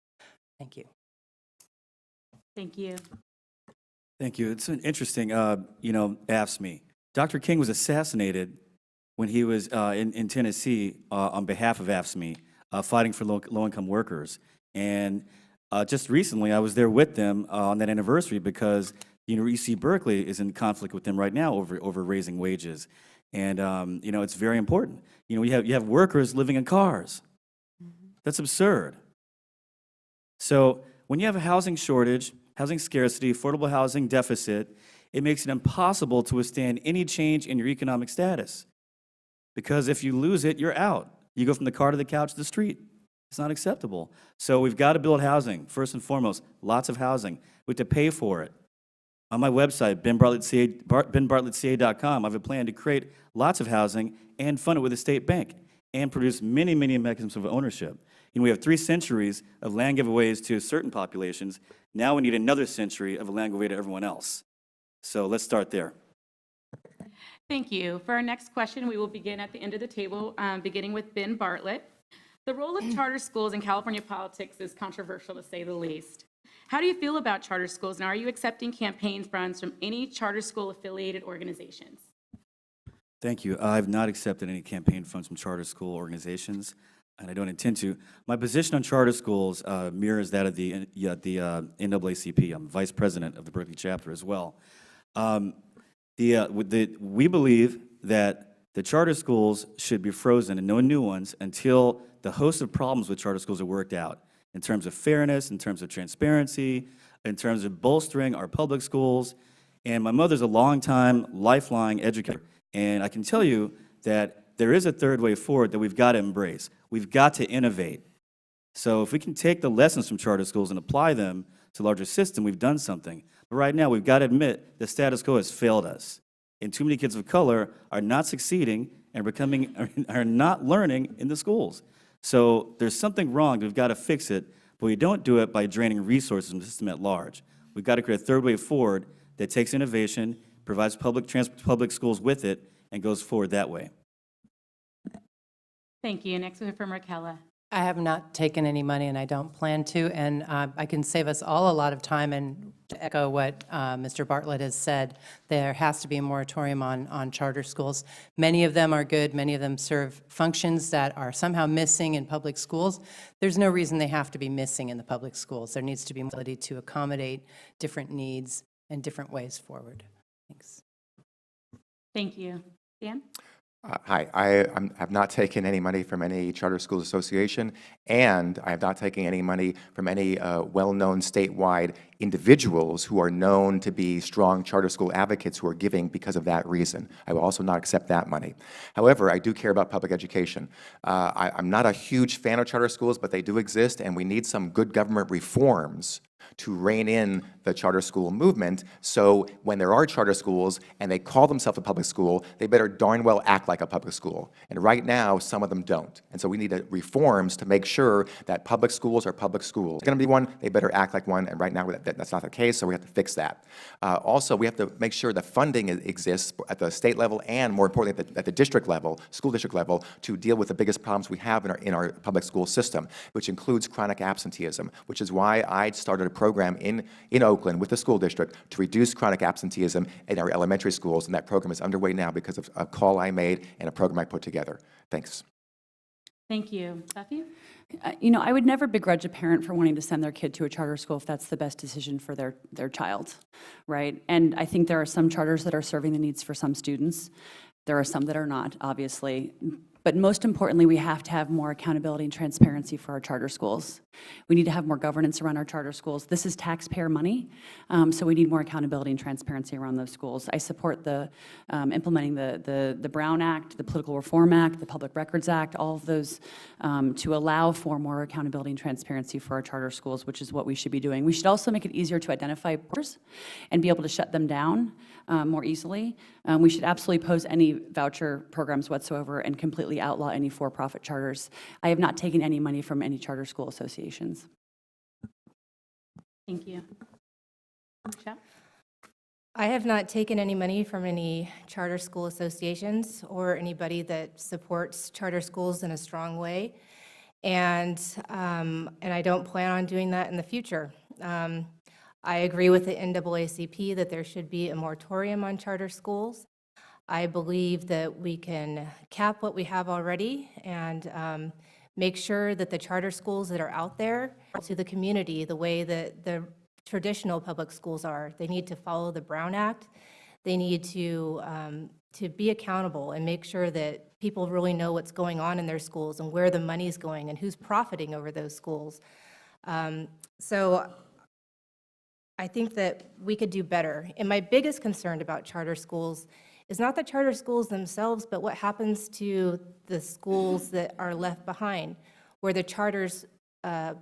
Thank you. Thank you. Thank you. It's an interesting, AFSCME. Dr. King was assassinated when he was in Tennessee on behalf of AFSCME, fighting for low-income workers. And just recently, I was there with them on that anniversary because UC Berkeley is in conflict with them right now over raising wages. And it's very important. You have workers living in cars. That's absurd. So when you have a housing shortage, housing scarcity, affordable housing deficit, it makes it impossible to withstand any change in your economic status. Because if you lose it, you're out. You go from the car to the couch to the street. It's not acceptable. So we've got to build housing, first and foremost, lots of housing. We have to pay for it. On my website, benbartlettca.com, I have a plan to create lots of housing and fund it with a state bank. and produce many, many mechanisms of ownership. We have 3 centuries of land giveaways to certain populations. Now we need another century of a land giveaway to everyone else. So let's start there. Thank you. For our next question, we will begin at the end of the table, beginning with Ben Bartlett. The role of charter schools in California politics is controversial, to say the least. How do you feel about charter schools, and are you accepting campaign funds from any charter school affiliated organizations? Thank you. I've not accepted any campaign funds from charter school organizations, and I don't intend to. My position on charter schools mirrors that of the NAACP. I'm vice president of the Berkeley chapter as well. We believe that the charter schools should be frozen and no new ones until the host of problems with charter schools are worked out in terms of fairness, in terms of transparency, in terms of bolstering our public schools. And my mother's a longtime, lifelong educator, and I can tell you that there is a third way forward that we've got to embrace. We've got to innovate. So if we can take the lessons from charter schools and apply them to larger system, we've done something. But right now, we've got to admit the status quo has failed us. And too many kids of color are not succeeding and are not learning in the schools. So there's something wrong. We've got to fix it, but we don't do it by draining resources from the system at large. We've got to create a third way forward that takes innovation, provides public schools with it, and goes forward that way. Thank you. Next, we have from Raquela. I have not taken any money, and I don't plan to, and I can save us all a lot of time. And to echo what Mr. Bartlett has said, there has to be a moratorium on charter schools. Many of them are good. Many of them serve functions that are somehow missing in public schools. There's no reason they have to be missing in the public schools. There needs to be ability to accommodate different needs and different ways forward. Thanks. Thank you. Dan? Hi, I have not taken any money from any charter schools association, and I have not taken any money from any well-known statewide individuals who are known to be strong charter school advocates who are giving because of that reason. I will also not accept that money. However, I do care about public education. I'm not a huge fan of charter schools, but they do exist, and we need some good government reforms to rein in the charter school movement, so when there are charter schools and they call themselves a public school, they better darn well act like a public school. And right now, some of them don't. And so we need reforms to make sure that public schools are public schools. If there's going to be one, they better act like one, and right now that's not the case, so we have to fix that. Also, we have to make sure that funding exists at the state level and, more importantly, at the district level, school district level, to deal with the biggest problems we have in our public school system, which includes chronic absenteeism, which is why I started a program in Oakland with the school district to reduce chronic absenteeism in our elementary schools, and that program is underway now because of a call I made and a program I put together. Thanks. Thank you. Buffy? I would never begrudge a parent for wanting to send their kid to a charter school if that's the best decision for their child, right? And I think there are some charters that are serving the needs for some students. There are some that are not, obviously. But most importantly, we have to have more accountability and transparency for our charter schools. We need to have more governance around our charter schools. This is taxpayer money, so we need more accountability and transparency around those schools. I support the implementing the Brown Act, the Political Reform Act, the Public Records Act, all of those to allow for more accountability and transparency for our charter schools, which is what we should be doing. We should also make it easier to identify poors and be able to shut them down more easily. We should absolutely oppose any voucher programs whatsoever and completely outlaw any for-profit charters. I have not taken any money from any charter school associations. Thank you. Michelle? I have not taken any money from any charter school associations or anybody that supports charter schools in a strong way, and I don't plan on doing that in the future. I agree with the NAACP that there should be a moratorium on charter schools. I believe that we can cap what we have already and make sure that the charter schools that are out there to the community the way that the traditional public schools are. They need to follow the Brown Act. They need to be accountable and make sure that people really know what's going on in their schools and where the money's going and who's profiting over those schools. So I think that we could do better. And my biggest concern about charter schools is not the charter schools themselves, but what happens to the schools that are left behind, where the charters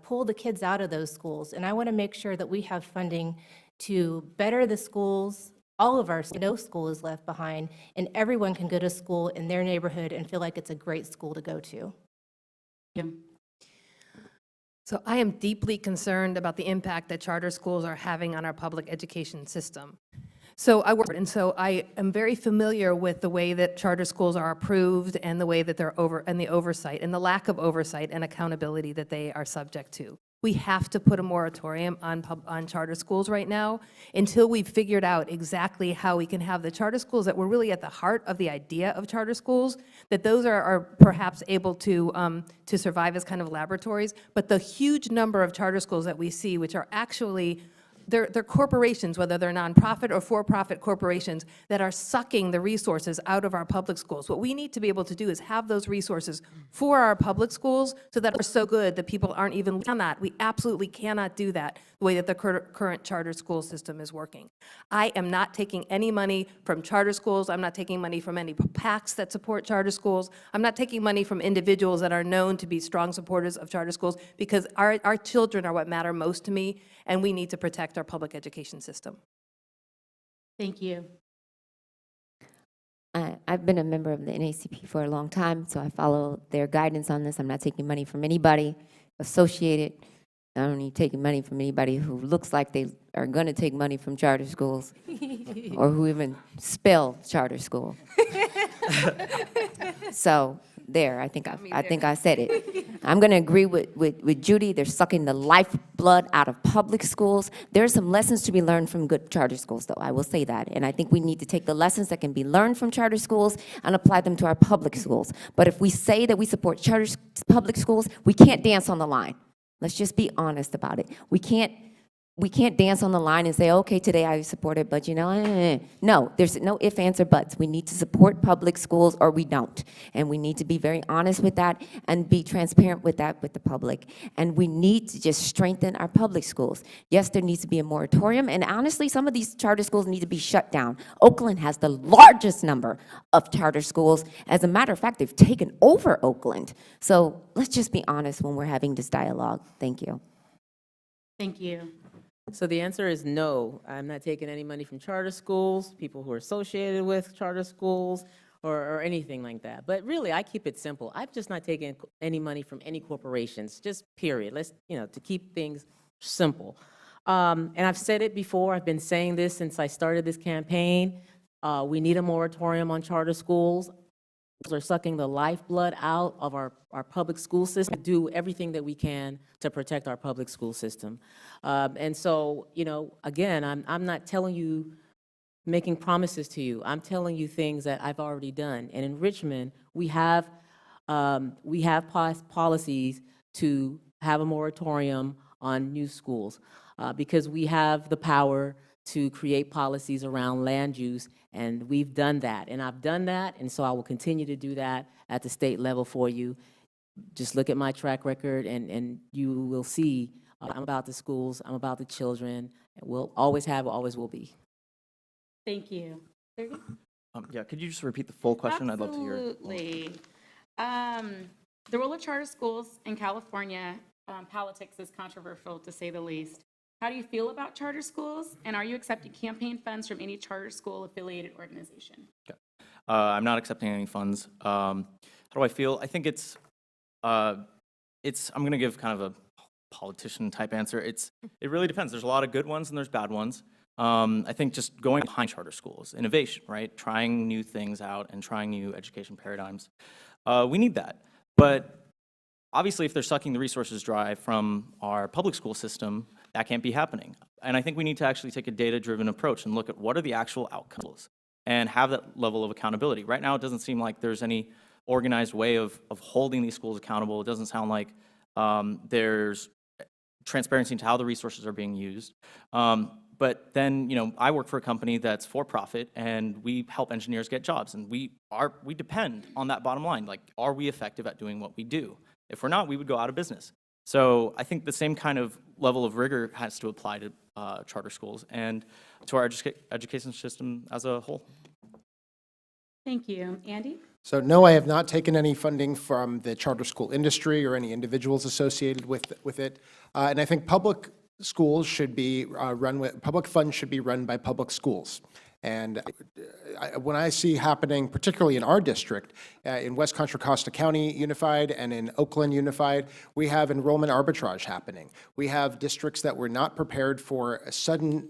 pull the kids out of those schools. And I want to make sure that we have funding to better the schools all of our, no school is left behind, and everyone can go to school in their neighborhood and feel like it's a great school to go to. So I am deeply concerned about the impact that charter schools are having on our public education system. So I am very familiar with the way that charter schools are approved and the way that they're the oversight and the lack of oversight and accountability that they are subject to. We have to put a moratorium on charter schools right now until we've figured out exactly how we can have the charter schools that were really at the heart of the idea of charter schools, that those are perhaps able to survive as kind of laboratories. But the huge number of charter schools that we see, which are actually they're corporations, whether they're nonprofit or for-profit corporations, that are sucking the resources out of our public schools. What we need to be able to do is have those resources for our public schools so that are so good that people aren't even on that. We absolutely cannot do that the way that the current charter school system is working. I am not taking any money from charter schools. I'm not taking money from any PACs that support charter schools. I'm not taking money from individuals that are known to be strong supporters of charter schools, because our children are what matter most to me, and we need to protect our public education system. Thank you. I've been a member of the NACP for a long time, so I follow their guidance on this. I'm not taking money from anybody associated. I'm only taking money from anybody who looks like they are going to take money from charter schools or who even spell charter school. So there, I think I said it. I'm going to agree with Judy. They're sucking the lifeblood out of public schools. There are some lessons to be learned from good charter schools, though. I will say that. And I think we need to take the lessons that can be learned from charter schools and apply them to our public schools. But if we say that we support public schools, we can't dance on the line. Let's just be honest about it. We can't dance on the line and say, okay, today I support it, but no, there's no ifs, ands, or buts. We need to support public schools or we don't. And we need to be very honest with that and be transparent with that with the public. And we need to just strengthen our public schools. Yes, there needs to be a moratorium, and honestly, some of these charter schools need to be shut down. Oakland has the largest number of charter schools. As a matter of fact, they've taken over Oakland. So let's just be honest when we're having this dialogue. Thank you. Thank you. So the answer is no. I'm not taking any money from charter schools, people who are associated with charter schools, or anything like that. But really, I keep it simple. I'm just not taking any money from any corporations, just period. Let's, to keep things simple. And I've said it before. I've been saying this since I started this campaign. We need a moratorium on charter schools. Are sucking the lifeblood out of our public school system. Do everything that we can to protect our public school system. And so, again, I'm not telling you, making promises to you. I'm telling you things that I've already done. And in Richmond, we have policies to have a moratorium on new schools because we have the power to create policies around land use, and we've done that. And I've done that, and so I will continue to do that at the state level for you. Just look at my track record, and you will see I'm about the schools, I'm about the children, and we'll always have, always will be. Thank you. Yeah, could you just repeat the full question? I'd love to hear it. Absolutely. The role of charter schools in California politics is controversial, to say the least. How do you feel about charter schools, and are you accepting campaign funds from any charter school affiliated organization? Okay. I'm not accepting any funds. How do I feel? I think I'm going to give kind of a politician type answer. It really depends. There's a lot of good ones and there's bad ones. I think just going behind charter schools, innovation, right? Trying new things out and trying new education paradigms. We need that. But obviously, if they're sucking the resources dry from our public school system, that can't be happening. And I think we need to actually take a data-driven approach and look at what are the actual outcomes and have that level of accountability. Right now, it doesn't seem like there's any organized way of holding these schools accountable. It doesn't sound like there's transparency into how the resources are being used. But then, I work for a company that's for profit, and we help engineers get jobs, and we depend on that bottom line. Like, are we effective at doing what we do? If we're not, we would go out of business. So I think the same kind of level of rigor has to apply to charter schools and to our education system as a whole. Thank you. Andy? So no, I have not taken any funding from the charter school industry or any individuals associated with it. And I think public schools should be public funds should be run by public schools. And when I see happening, particularly in our district, in West Contra Costa County Unified and in Oakland Unified, we have enrollment arbitrage happening. We have districts that were not prepared for a sudden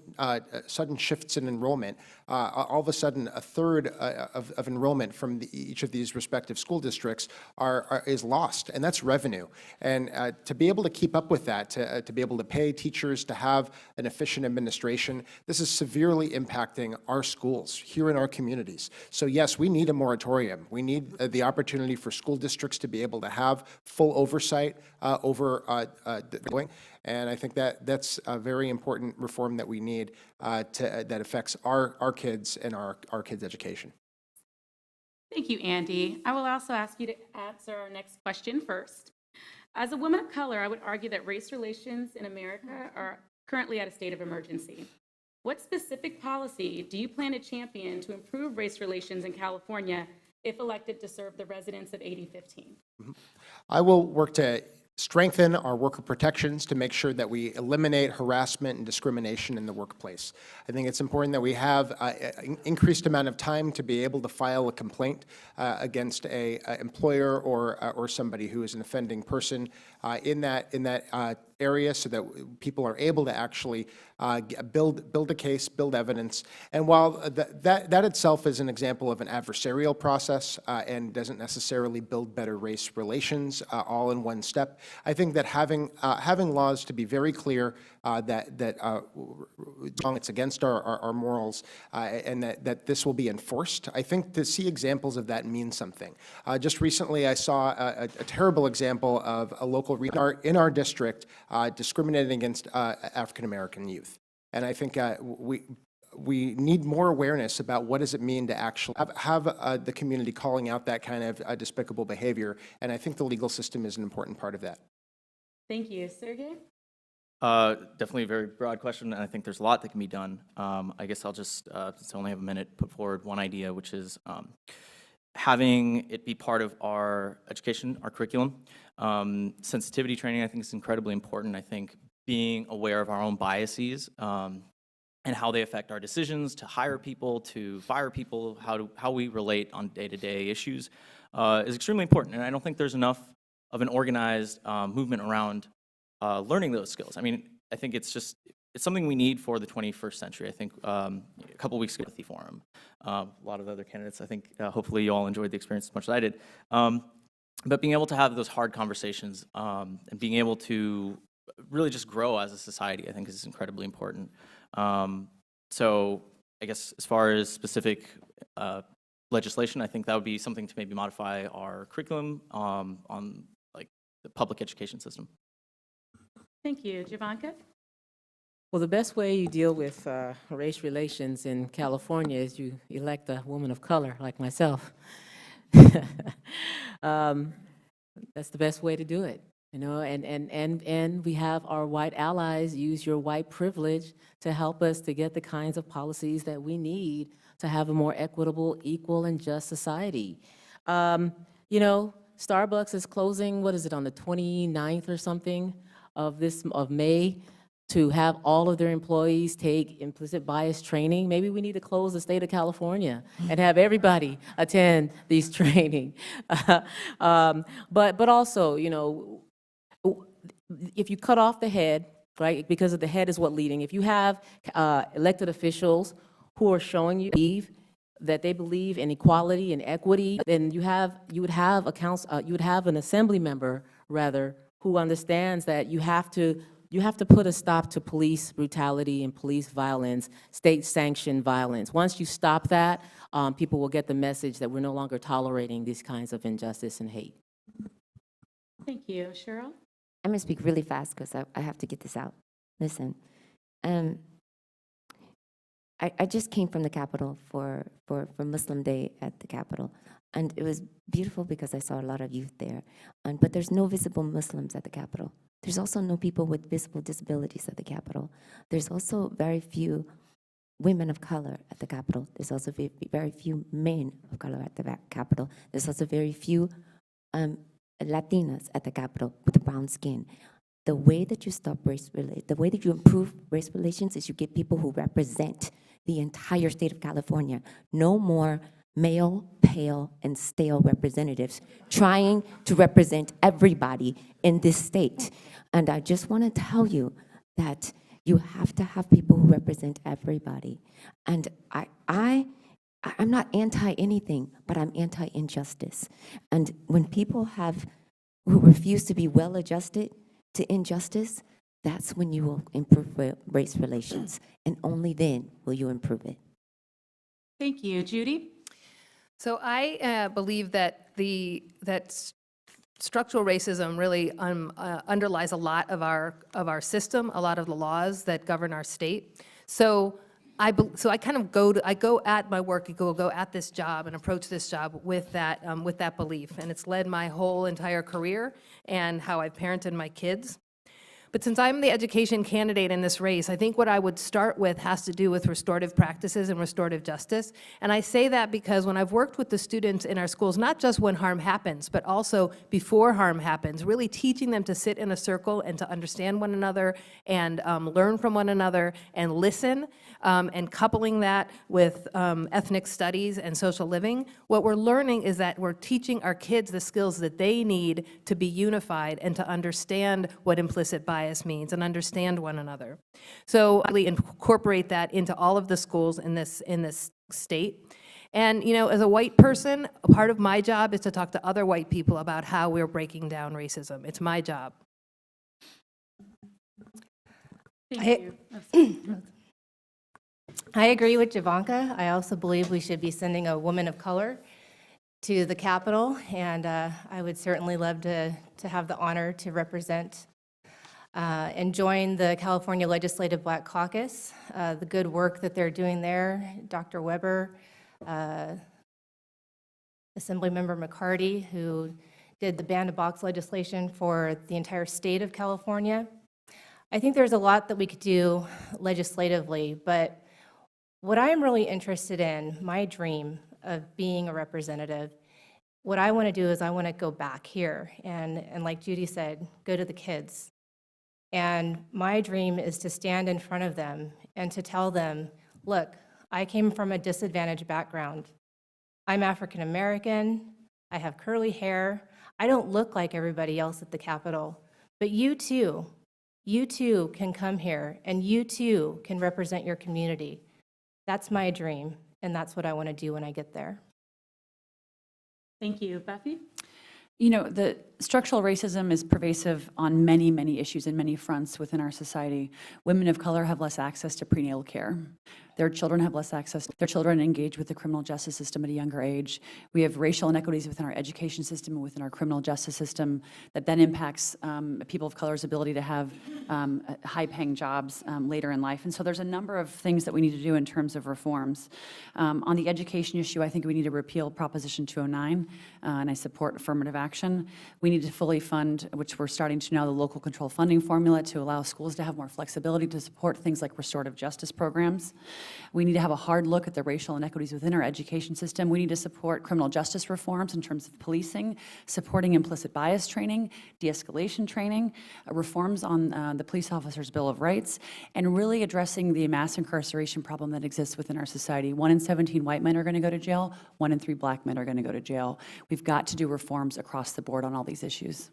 shifts in enrollment. All of a sudden, a third of enrollment from each of these respective school districts is lost, and that's revenue. And to be able to keep up with that, to be able to pay teachers, to have an efficient administration, this is severely impacting our schools here in our communities. So yes, we need a moratorium. We need the opportunity for school districts to be able to have full oversight over the and I think that that's a very important reform that we need that affects our kids and our kids' education. Thank you, Andy. I will also ask you to answer our next question first. As a woman of color, I would argue that race relations in America are currently at a state of emergency. What specific policy do you plan to champion to improve race relations in California if elected to serve the residents of 8015? I will work to strengthen our worker protections to make sure that we eliminate harassment and discrimination in the workplace. I think it's important that we have an increased amount of time to be able to file a complaint against a employer or somebody who is an offending person in that area, so that people are able to actually build a case, build evidence. And while that itself is an example of an adversarial process and doesn't necessarily build better race relations all in one step, I think that having laws to be very clear that it's against our morals and that this will be enforced, I think to see examples of that means something. Just recently, I saw a terrible example of a local in our district discriminating against African-American youth. And I think we need more awareness about what does it mean to actually have the community calling out that kind of despicable behavior. And I think the legal system is an important part of that. Thank you. Sergey? Definitely a very broad question, and I think there's a lot that can be done. I guess I'll just, since I only have a minute, put forward one idea, which is having it be part of our education, our curriculum. Sensitivity training, I think, is incredibly important. I think being aware of our own biases and how they affect our decisions to hire people, to fire people, how we relate on day-to-day issues is extremely important. And I don't think there's enough of an organized movement around learning those skills. I mean, I think it's something we need for the 21st century. I think a couple weeks ago at the forum, a lot of the other candidates, I think hopefully you all enjoyed the experience as much as I did. But being able to have those hard conversations and being able to really just grow as a society, I think is incredibly important. So I guess as far as specific legislation, I think that would be something to maybe modify our curriculum on like the public education system. Thank you. Jovanka? Well, the best way you deal with race relations in California is you elect a woman of color like myself. That's the best way to do it, you know, and we have our white allies use your white privilege to help us to get the kinds of policies that we need to have a more equitable, equal, and just society. You know, Starbucks is closing, what is it, on the 29th or something of May, to have all of their employees take implicit bias training. Maybe we need to close the state of California and have everybody attend these training. But also, you know, if you cut off the head, right, because of the head is what leading, if you have elected officials who are showing you that they believe in equality and equity, then you would have an assembly member, rather, who understands that you have to put a stop to police brutality and police violence, state-sanctioned violence. Once you stop that, people will get the message that we're no longer tolerating these kinds of injustice and hate. Thank you. Cheryl? I'm going to speak really fast because I have to get this out. Listen, I just came from the Capitol for Muslim Day at the Capitol. And it was beautiful because I saw a lot of youth there. But there's no visible Muslims at the Capitol. There's also no people with visible disabilities at the Capitol. There's also very few women of color at the Capitol. There's also very few men of color at the Capitol. There's also very few Latinas at the Capitol with brown skin. The way that you stop the way that you improve race relations is you get people who represent the entire state of California. No more male, pale, and stale representatives trying to represent everybody in this state. And I just want to tell you that you have to have people who represent everybody. And I'm not anti-anything, but I'm anti-injustice. And when people who refuse to be well-adjusted to injustice, that's when you will improve race relations. And only then will you improve it. Thank you. Judy? So I believe that structural racism really underlies a lot of our system, a lot of the laws that govern our state. So I kind of go at my work, go at this job and approach this job with that belief, and it's led my whole entire career and how I've parented my kids. But since I'm the education candidate in this race, I think what I would start with has to do with restorative practices and restorative justice. And I say that because when I've worked with the students in our schools, not just when harm happens, but also before harm happens, really teaching them to sit in a circle and to understand one another and learn from one another and listen, and coupling that with ethnic studies and social living, what we're learning is that we're teaching our kids the skills that they need to be unified and to understand what implicit bias means and understand one another. So I really incorporate that into all of the schools in this state. And as a white person, a part of my job is to talk to other white people about how we're breaking down racism. It's my job. Thank you. I agree with Jovanka. I also believe we should be sending a woman of color to the Capitol, and I would certainly love to have the honor to represent and join the California Legislative Black Caucus. The good work that they're doing there, Dr. Weber, Assemblymember McCarty, who did the ban-to-box legislation for the entire state of California. I think there's a lot that we could do legislatively, but what I'm really interested in, my dream of being a representative, what I want to do is I want to go back here and like Judy said, go to the kids. And my dream is to stand in front of them and to tell them, look, I came from a disadvantaged background. I'm African American, I have curly hair, I don't look like everybody else at the Capitol, but you too can come here and you too can represent your community. That's my dream, and that's what I want to do when I get there. Thank you. Buffy? The structural racism is pervasive on many, many issues and many fronts within our society. Women of color have less access to prenatal care. Their children have less access. Their children engage with the criminal justice system at a younger age. We have racial inequities within our education system and within our criminal justice system that then impacts people of color's ability to have high-paying jobs later in life. And so there's a number of things that we need to do in terms of reforms. On the education issue, I think we need to repeal Proposition 209, and I support affirmative action. We need to fully fund, which we're starting to now, the local control funding formula to allow schools to have more flexibility to support things like restorative justice programs. We need to have a hard look at the racial inequities within our education system. We need to support criminal justice reforms in terms of policing, supporting implicit bias training, de-escalation training, reforms on the Police Officers' Bill of Rights, and really addressing the mass incarceration problem that exists within our society. 1 in 17 white men are going to go to jail, 1 in 3 black men are going to go to jail. We've got to do reforms across the board on all these issues.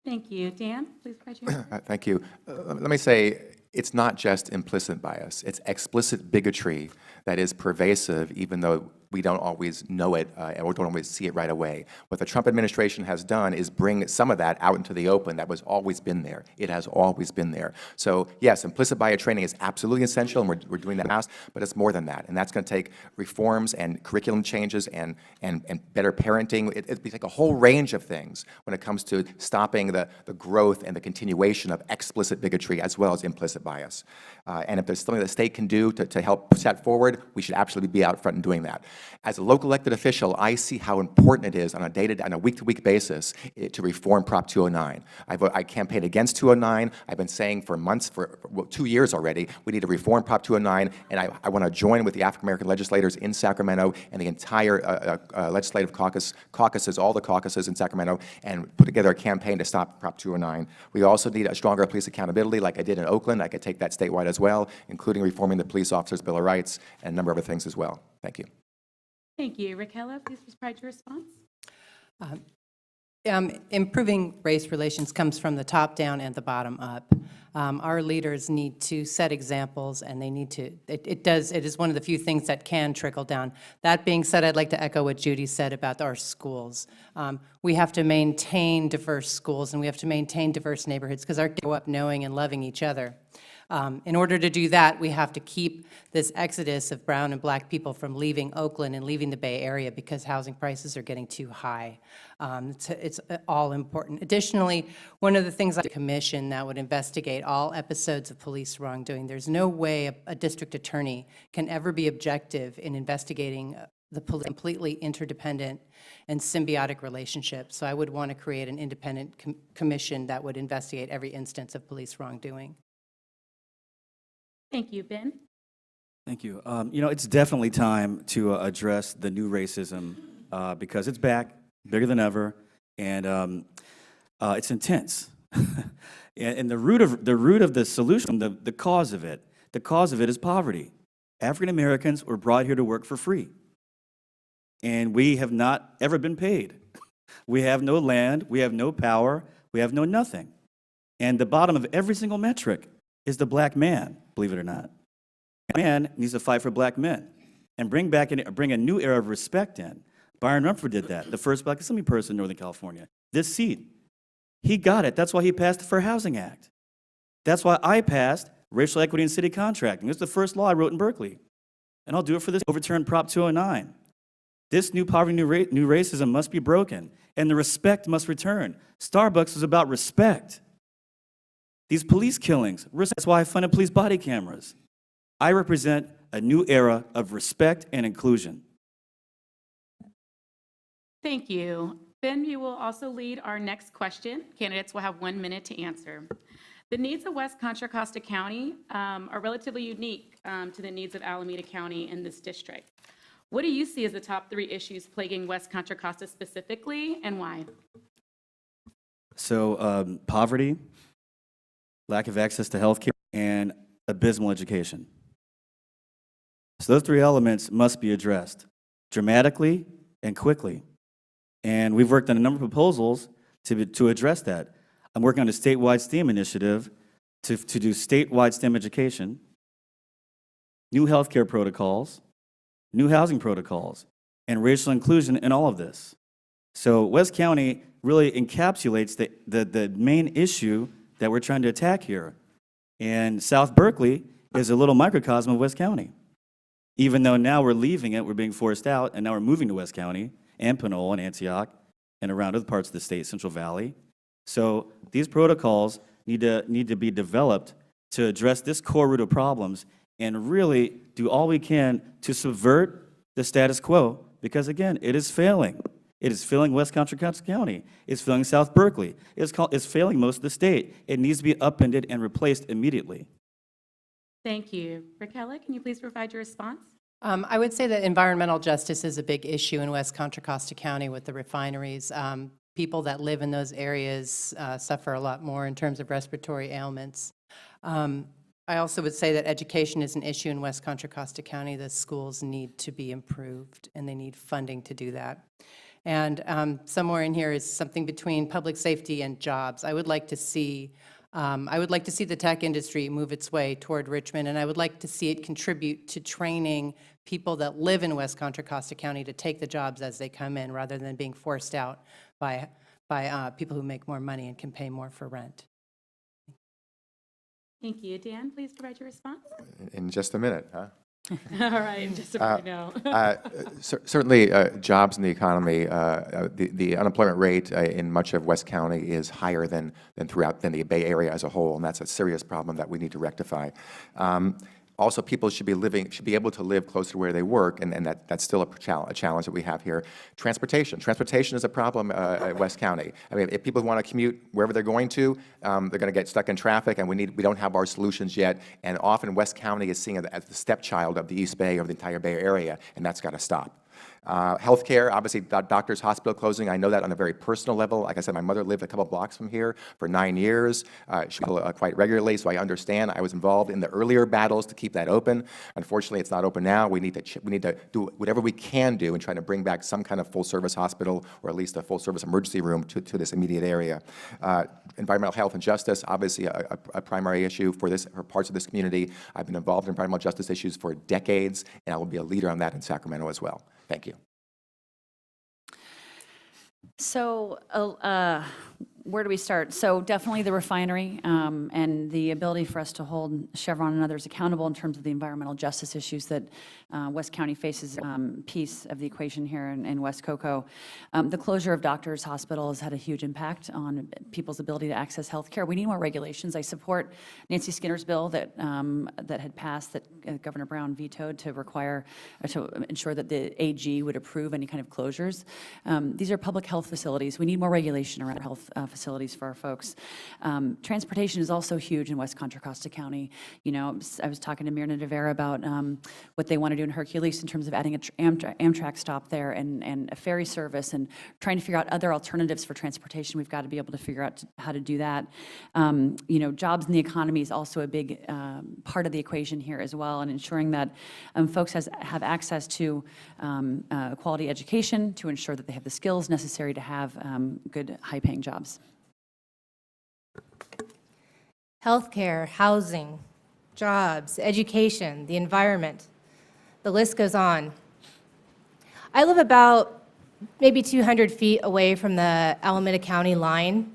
Thank you. Dan, please provide your Thank you. Let me say, it's not just implicit bias. It's explicit bigotry that is pervasive, even though we don't always know it and we don't always see it right away. What the Trump administration has done is bring some of that out into the open that was always been there. It has always been there. So yes, implicit bias training is absolutely essential, and we're doing that now, but it's more than that. And that's going to take reforms and curriculum changes and better parenting. It'll take a whole range of things when it comes to stopping the growth and the continuation of explicit bigotry as well as implicit bias. And if there's something the state can do to help push that forward, we should absolutely be out front and doing that. As a local elected official, I see how important it is on a week-to-week basis to reform Prop 209. I campaigned against 209. I've been saying for months, for 2 years already, we need to reform Prop 209, and I want to join with the African-American legislators in Sacramento and the entire legislative caucuses, all the caucuses in Sacramento, and put together a campaign to stop Prop 209. We also need a stronger police accountability like I did in Oakland. I could take that statewide as well, including reforming the police officers' Bill of Rights and a number of other things as well. Thank you. Thank you. Raquel, please provide your response. Improving race relations comes from the top down and the bottom up. Our leaders need to set examples, and they need to, it is one of the few things that can trickle down. That being said, I'd like to echo what Judy said about our schools. We have to maintain diverse schools, and we have to maintain diverse neighborhoods, because our kids grow up knowing and loving each other. In order to do that, we have to keep this exodus of brown and black people from leaving Oakland and leaving the Bay Area because housing prices are getting too high. It's all important. Additionally, one of the things like a commission that would investigate all episodes of police wrongdoing. There's no way a district attorney can ever be objective in investigating the completely interdependent and symbiotic relationship. So I would want to create an independent commission that would investigate every instance of police wrongdoing. Thank you. Ben? Thank you. It's definitely time to address the new racism because it's back, bigger than ever, and it's intense. and the root of the solution, the cause of it is poverty. African Americans were brought here to work for free, and we have not ever been paid. We have no land, we have no power, we have no nothing. And the bottom of every single metric is the black man, believe it or not. A man needs to fight for black men and bring a new era of respect in. Byron Rumford did that, the first black assembly person in Northern California. This seat, he got it. That's why he passed the Fair Housing Act. That's why I passed racial equity in city contracting. It's the first law I wrote in Berkeley. And I'll do it for this, overturn Prop 209. This new poverty, new racism must be broken, and the respect must return. Starbucks is about respect. These police killings, that's why I funded police body cameras. I represent a new era of respect and inclusion. Thank you. Ben, you will also lead our next question. Candidates will have 1 minute to answer. The needs of West Contra Costa County are relatively unique to the needs of Alameda County in this district. What do you see as the top 3 issues plaguing West Contra Costa specifically, and why? So, poverty, lack of access to health care, and abysmal education. So those 3 elements must be addressed dramatically and quickly. And we've worked on a number of proposals to address that. I'm working on a statewide STEM initiative to do statewide STEM education, new healthcare protocols, new housing protocols, and racial inclusion in all of this. So West County really encapsulates the main issue that we're trying to attack here. And South Berkeley is a little microcosm of West County. Even though now we're leaving it, we're being forced out, and now we're moving to West County, and Pinole, and Antioch, and around other parts of the state, Central Valley. So these protocols need to be developed to address this core root of problems and really do all we can to subvert the status quo, because again, it is failing. It is failing West Contra Costa County. It's failing South Berkeley. It's failing most of the state. It needs to be upended and replaced immediately. Thank you. Raquel, can you please provide your response? I would say that environmental justice is a big issue in West Contra Costa County with the refineries. People that live in those areas suffer a lot more in terms of respiratory ailments. I also would say that education is an issue in West Contra Costa County. The schools need to be improved, and they need funding to do that. And somewhere in here is something between public safety and jobs. I would like to see the tech industry move its way toward Richmond, and I would like to see it contribute to training people that live in West Contra Costa County to take the jobs as they come in, rather than being forced out by people who make more money and can pay more for rent. Thank you. Dan, please provide your response. In just a minute, huh? All right, just so you know. Certainly, jobs in the economy, the unemployment rate in much of West County is higher than the Bay Area as a whole, and that's a serious problem that we need to rectify. also, people should be able to live close to where they work, and that's still a challenge that we have here. Transportation is a problem at West County. I mean, if people want to commute wherever they're going to, they're going to get stuck in traffic, and we don't have our solutions yet. And often West County is seen as the stepchild of the East Bay or the entire Bay Area, and that's got to stop. Healthcare, obviously, doctors, hospital closing. I know that on a very personal level. Like I said, my mother lived a couple blocks from here for 9 years. She quite regularly, so I understand. I was involved in the earlier battles to keep that open. Unfortunately, it's not open now. We need to do whatever we can do in trying to bring back some kind of full-service hospital or at least a full-service emergency room to this immediate area. Environmental health and justice, obviously a primary issue for parts of this community. I've been involved in environmental justice issues for decades, and I will be a leader on that in Sacramento as well. Thank you. So, where do we start? So definitely the refinery and the ability for us to hold Chevron and others accountable in terms of the environmental justice issues that West County faces, piece of the equation here in West Cocoa. The closure of Doctors Hospital has had a huge impact on people's ability to access health care. We need more regulations. I support Nancy Skinner's bill that had passed that Governor Brown vetoed to ensure that the AG would approve any kind of closures. These are public health facilities. We need more regulation around health facilities for our folks. Transportation is also huge in West Contra Costa County. You know, I was talking to Mirna Devera about what they want to do in Hercules in terms of adding an Amtrak stop there and a ferry service and trying to figure out other alternatives for transportation. We've got to be able to figure out how to do that. You know, jobs in the economy is also a big part of the equation here as well, and ensuring that folks have access to quality education to ensure that they have the skills necessary to have good, high-paying jobs. Healthcare, housing, jobs, education, the environment. The list goes on. I live about maybe 200 feet away from the Alameda County line,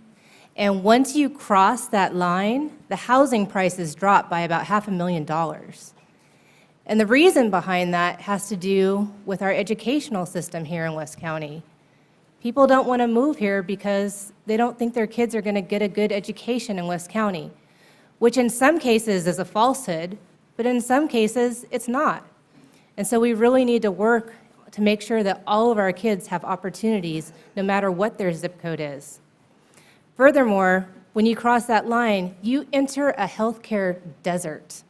and once you cross that line, the housing prices drop by about $500,000. And the reason behind that has to do with our educational system here in West County. People don't want to move here because they don't think their kids are going to get a good education in West County, which in some cases is a falsehood, but in some cases it's not. And so we really need to work to make sure that all of our kids have opportunities no matter what their zip code is. Furthermore, when you cross that line, you enter a healthcare desert.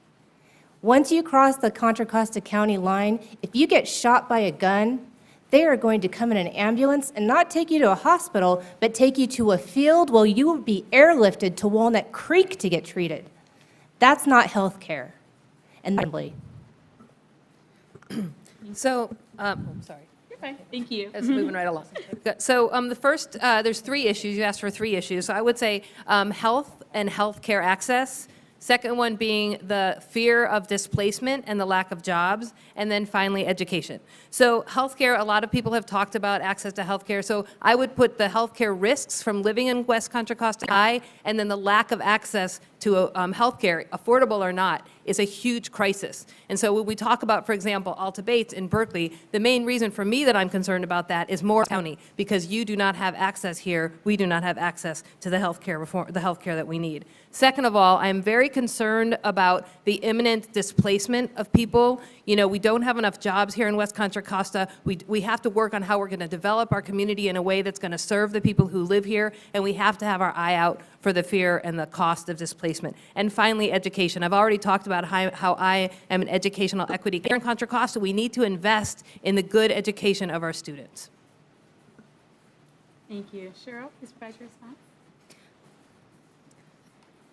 Once you cross the Contra Costa County line, if you get shot by a gun, they are going to come in an ambulance and not take you to a hospital, but take you to a field where you will be airlifted to Walnut Creek to get treated. That's not health care. And So, sorry. You're fine. Thank you. It's moving right along. Good. So the first, there's 3 issues. You asked for 3 issues. So I would say health and healthcare access. Second one being the fear of displacement and the lack of jobs. And then finally, education. So healthcare, a lot of people have talked about access to healthcare. So I would put the healthcare risks from living in West Contra Costa high, and then the lack of access to healthcare, affordable or not, is a huge crisis. And so when we talk about, for example, Alta Bates in Berkeley, the main reason for me that I'm concerned about that is Morris County, because you do not have access here. We do not have access to the healthcare reform, the healthcare that we need. Second of all, I'm very concerned about the imminent displacement of people. You know, we don't have enough jobs here in West Contra Costa. We have to work on how we're going to develop our community in a way that's going to serve the people who live here, and we have to have our eye out for the fear and the cost of displacement. And finally, education. I've already talked about how I am an educational equity. Here in Contra Costa, we need to invest in the good education of our students. Thank you. Cheryl, please provide your response.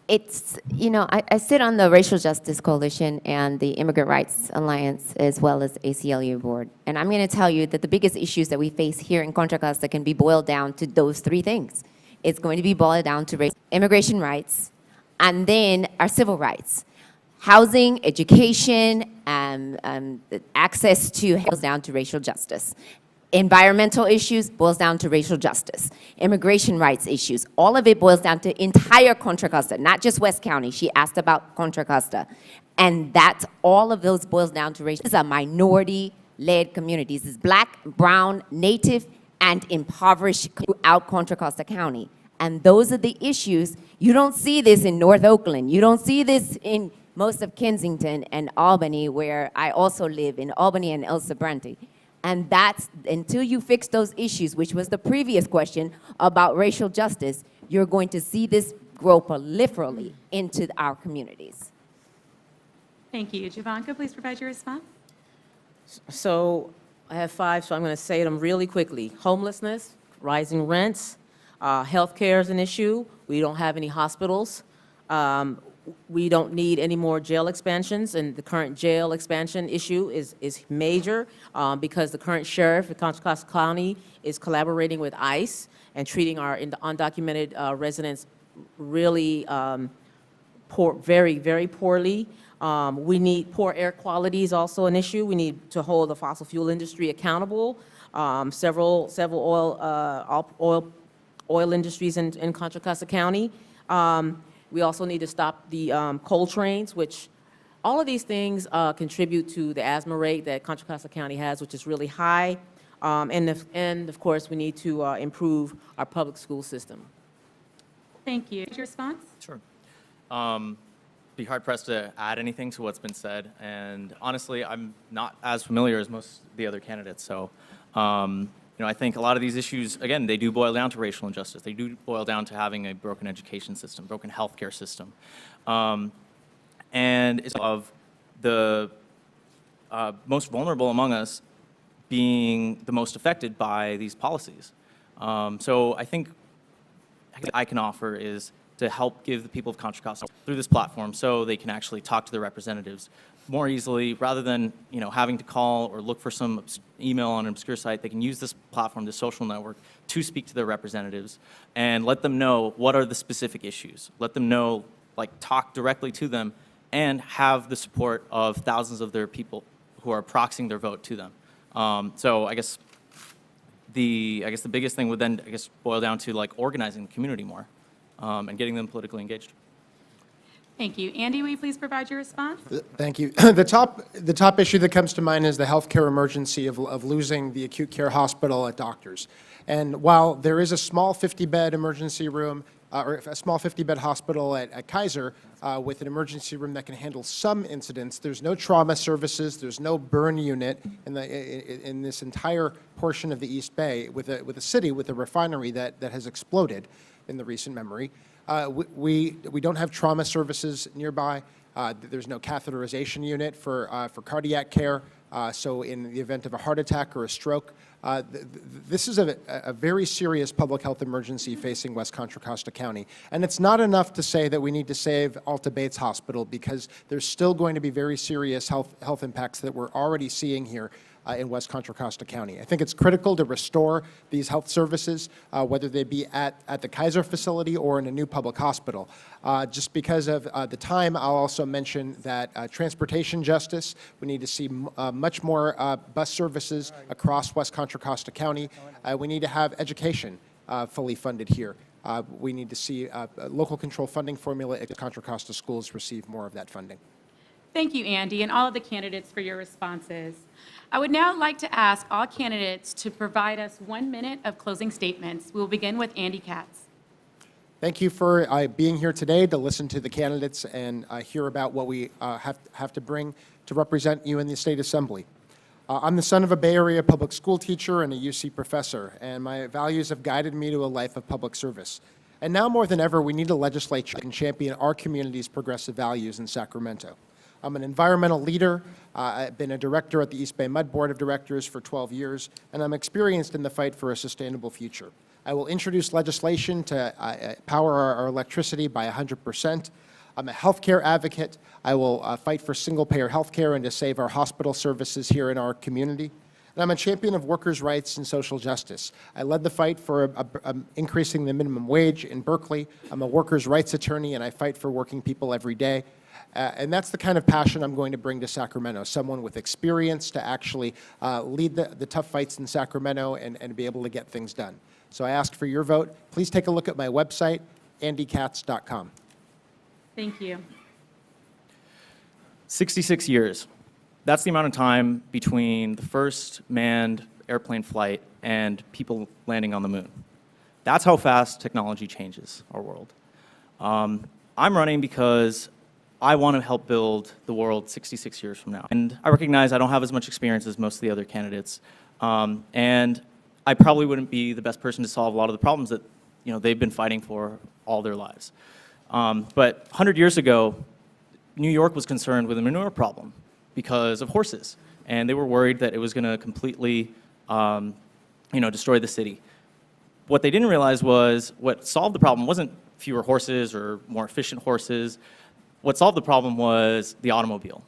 It's, you know, I sit on the Racial Justice Coalition and the Immigrant Rights Alliance, as well as ACLU board. And I'm going to tell you that the biggest issues that we face here in Contra Costa can be boiled down to those 3 things. It's going to be boiled down to immigration rights, and then our civil rights. Housing, education, access to boils down to racial justice. Environmental issues boils down to racial justice. Immigration rights issues, all of it boils down to entire Contra Costa, not just West County. She asked about Contra Costa. And that's all of those boils down to racial. These are minority-led communities. It's Black, brown, Native, and impoverished throughout Contra Costa County. And those are the issues. You don't see this in North Oakland. You don't see this in most of Kensington and Albany, where I also live in Albany and El Sobrante. And that's, until you fix those issues, which was the previous question about racial justice, you're going to see this grow proliferally into our communities. Thank you. Jovanka, please provide your response. So I have 5, so I'm going to say them really quickly. Homelessness, rising rents, healthcare is an issue. We don't have any hospitals. We don't need any more jail expansions, and the current jail expansion issue is major because the current sheriff of Contra Costa County is collaborating with ICE and treating our undocumented residents really very, very poorly. We need poor air quality is also an issue. We need to hold the fossil fuel industry accountable. Several oil industries in Contra Costa County. We also need to stop the coal trains, which all of these things contribute to the asthma rate that Contra Costa County has, which is really high. And of course, we need to improve our public school system. Thank you. Your response? Sure. Be hard-pressed to add anything to what's been said, and honestly, I'm not as familiar as most of the other candidates, so I think a lot of these issues, again, they do boil down to racial injustice. They do boil down to having a broken education system, broken healthcare system. And it's of the most vulnerable among us being the most affected by these policies. So I think what I can offer is to help give the people of Contra Costa through this platform so they can actually talk to their representatives more easily, rather than having to call or look for some email on an obscure site. They can use this platform, this social network, to speak to their representatives and let them know what are the specific issues. Let them know, talk directly to them, and have the support of thousands of their people who are proxying their vote to them. So I guess the biggest thing would then boil down to organizing the community more and getting them politically engaged. Thank you. Andy, will you please provide your response? Thank you. The top issue that comes to mind is the healthcare emergency of losing the acute care hospital at Doctors. And while there is a small 50-bed emergency room, or a small 50-bed hospital at Kaiser with an emergency room that can handle some incidents, there's no trauma services, there's no burn unit in this entire portion of the East Bay with a city with a refinery that has exploded in the recent memory. We don't have trauma services nearby. There's no catheterization unit for cardiac care. So in the event of a heart attack or a stroke, this is a very serious public health emergency facing West Contra Costa County. And it's not enough to say that we need to save Alta Bates Hospital, because there's still going to be very serious health impacts that we're already seeing here in West Contra Costa County. I think it's critical to restore these health services, whether they be at the Kaiser facility or in a new public hospital. Just because of the time, I'll also mention that transportation justice, we need to see much more bus services across West Contra Costa County. We need to have education fully funded here. We need to see a local control funding formula at Contra Costa schools receive more of that funding. Thank you, Andy, and all of the candidates for your responses. I would now like to ask all candidates to provide us 1 minute of closing statements. We will begin with Andy Katz. Thank you for being here today to listen to the candidates and hear about what we have to bring to represent you in the State Assembly. I'm the son of a Bay Area public school teacher and a UC professor, and my values have guided me to a life of public service. And now more than ever, we need a legislature that can champion our community's progressive values in Sacramento. I'm an environmental leader. I've been a director at the East Bay Mud Board of Directors for 12 years, and I'm experienced in the fight for a sustainable future. I will introduce legislation to power our electricity by 100%. I'm a healthcare advocate. I will fight for single-payer healthcare and to save our hospital services here in our community. And I'm a champion of workers' rights and social justice. I led the fight for increasing the minimum wage in Berkeley. I'm a workers' rights attorney, and I fight for working people every day. And that's the kind of passion I'm going to bring to Sacramento, someone with experience to actually lead the tough fights in Sacramento and be able to get things done. So I ask for your vote. Please take a look at my website, andykatz.com. Thank you. 66 years. That's the amount of time between the first manned airplane flight and people landing on the moon. That's how fast technology changes our world. I'm running because I want to help build the world 66 years from now. And I recognize I don't have as much experience as most of the other candidates. And I probably wouldn't be the best person to solve a lot of the problems that they've been fighting for all their lives. But 100 years ago, New York was concerned with a manure problem because of horses. And they were worried that it was going to completely destroy the city. What they didn't realize was what solved the problem wasn't fewer horses or more efficient horses. What solved the problem was the automobile.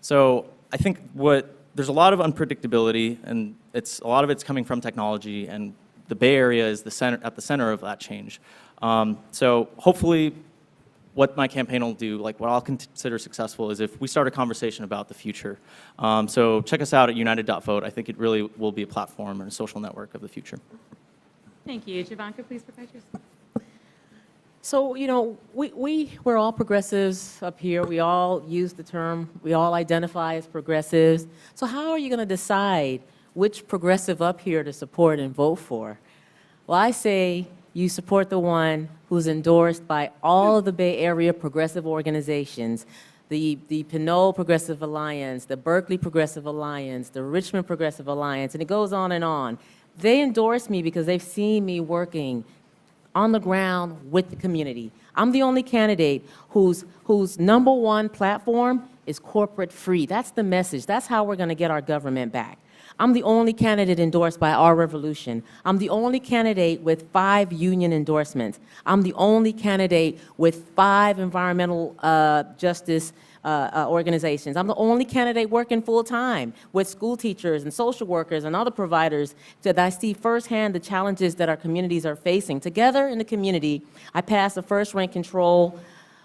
So I think there's a lot of unpredictability, and a lot of it's coming from technology, and the Bay Area is at the center of that change. So hopefully what my campaign will do, like what I'll consider successful, is if we start a conversation about the future. So check us out at united.vote. I think it really will be a platform and a social network of the future. Thank you. Jovanka, please provide your. So, we're all progressives up here. We all use the term, we all identify as progressives. So how are you going to decide which progressive up here to support and vote for? Well, I say you support the one who's endorsed by all of the Bay Area progressive organizations, the Pinole Progressive Alliance, the Berkeley Progressive Alliance, the Richmond Progressive Alliance, and it goes on and on. They endorse me because they've seen me working on the ground with the community. I'm the only candidate whose number one platform is corporate free. That's the message. That's how we're going to get our government back. I'm the only candidate endorsed by Our Revolution. I'm the only candidate with 5 union endorsements. I'm the only candidate with 5 environmental justice organizations. I'm the only candidate working full-time with school teachers and social workers and other providers that I see firsthand the challenges that our communities are facing. Together in the community, I passed the first rank control.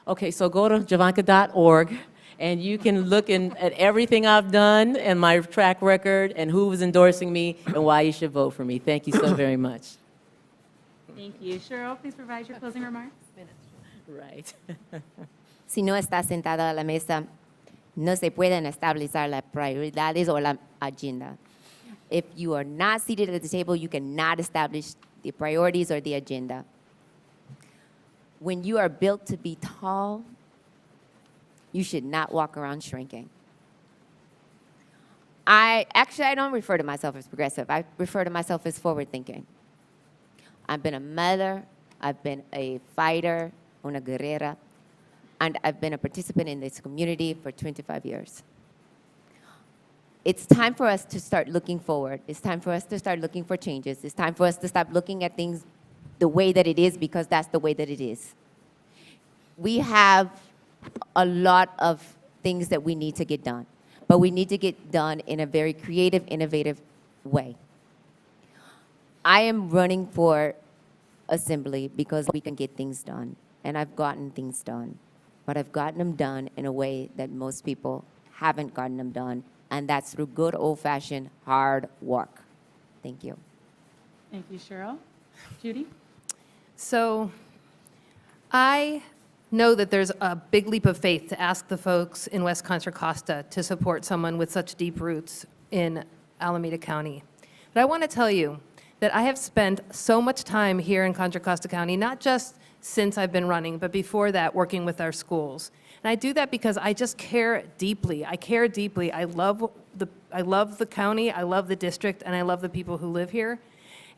Okay, so go to jovanka.org. And you can look at everything I've done and my track record and who was endorsing me and why you should vote for me. Thank you so very much. Thank you. Cheryl, please provide your closing remarks. Right. Si no está sentado a la mesa, no se pueden establecer las prioridades o la agenda. If you are not seated at the table, you cannot establish the priorities or the agenda. When you are built to be tall, you should not walk around shrinking. I don't refer to myself as progressive. I refer to myself as forward-thinking. I've been a mother, I've been a fighter, una guerrera, and I've been a participant in this community for 25 years. It's time for us to start looking forward. It's time for us to start looking for changes. It's time for us to stop looking at things the way that it is because that's the way that it is. We have a lot of things that we need to get done, but we need to get done in a very creative, innovative way. I am running for assembly because we can get things done, and I've gotten things done, but I've gotten them done in a way that most people haven't gotten them done, and that's through good old-fashioned hard work. Thank you. Thank you, Cheryl. Judy? So I know that there's a big leap of faith to ask the folks in West Contra Costa to support someone with such deep roots in Alameda County. But I want to tell you that I have spent so much time here in Contra Costa County, not just since I've been running, but before that, working with our schools. And I do that because I just care deeply. I care deeply. I love the county, I love the district, and I love the people who live here.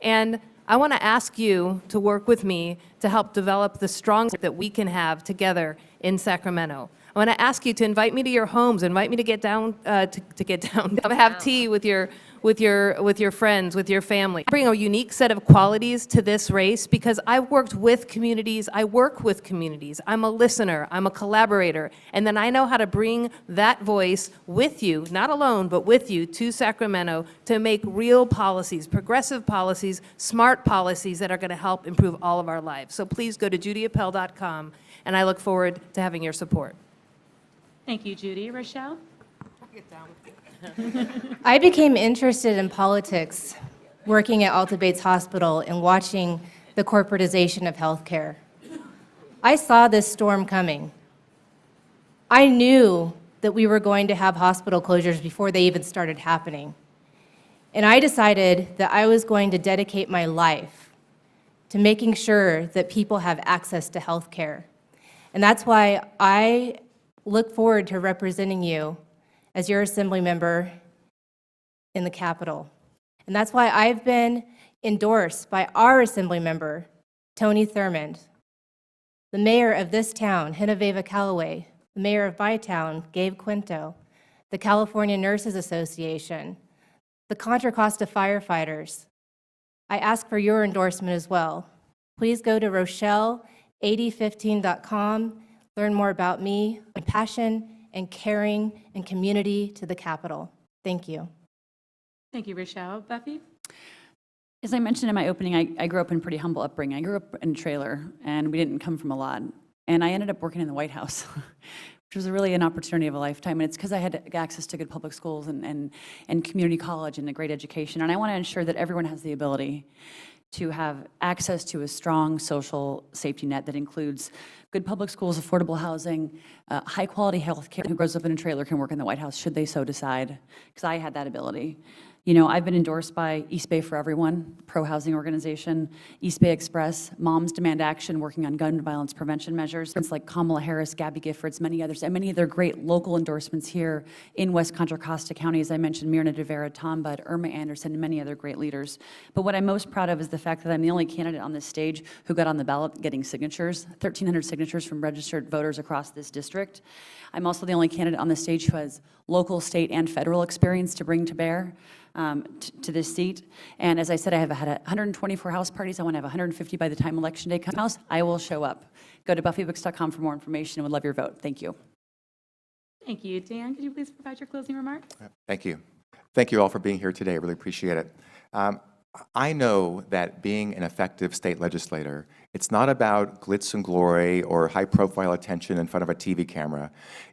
And I want to ask you to work with me to help develop the strong that we can have together in Sacramento. I want to ask you to invite me to your homes, invite me to get down, have tea with your friends, with your family. I bring a unique set of qualities to this race because I've worked with communities, I work with communities. I'm a listener, I'm a collaborator, and then I know how to bring that voice with you, not alone, but with you to Sacramento to make real policies, progressive policies, smart policies that are going to help improve all of our lives. So please go to judyappel.com, and I look forward to having your support. Thank you, Judy. Rochelle? I became interested in politics working at Alta Bates Hospital and watching the corporatization of healthcare. I saw this storm coming. I knew that we were going to have hospital closures before they even started happening. And I decided that I was going to dedicate my life to making sure that people have access to healthcare. And that's why I look forward to representing you as your assembly member in the Capitol. And that's why I've been endorsed by our assembly member, Tony Thurmond, the mayor of this town, Genevieve Callaway, the mayor of my town, Gabe Quinto, the California Nurses Association, the Contra Costa firefighters. I ask for your endorsement as well. Please go to Rochelle8015.com, learn more about me, my passion and caring and community to the Capitol. Thank you. Thank you, Rochelle. Buffy? As I mentioned in my opening, I grew up in pretty humble upbringing. I grew up in a trailer, and we didn't come from a lot. And I ended up working in the White House, which was really an opportunity of a lifetime. And it's because I had access to good public schools and community college and a great education. And I want to ensure that everyone has the ability to have access to a strong social safety net that includes good public schools, affordable housing, high-quality health care. Who grows up in a trailer can work in the White House, should they so decide, because I had that ability. You know, I've been endorsed by East Bay for Everyone, pro-housing organization, East Bay Express, Moms Demand Action, working on gun violence prevention measures. It's like Kamala Harris, Gabby Giffords, many others, and many other great local endorsements here in West Contra Costa County. As I mentioned, Myrna De Vera, Tom Budd, Irma Anderson, and many other great leaders. But what I'm most proud of is the fact that I'm the only candidate on this stage who got on the ballot getting signatures, 1,300 signatures from registered voters across this district. I'm also the only candidate on the stage who has local, state, and federal experience to bring to bear. To this seat. And as I said, I have had 124 house parties. I want to have 150 by the time Election Day comes. I will show up. Go to buffywicks.com for more information and would love your vote. Thank you. Thank you. Dan, could you please provide your closing remarks? Thank you. Thank you all for being here today. I really appreciate it. I know that being an effective state legislator, it's not about glitz and glory or high-profile attention in front of a TV camera.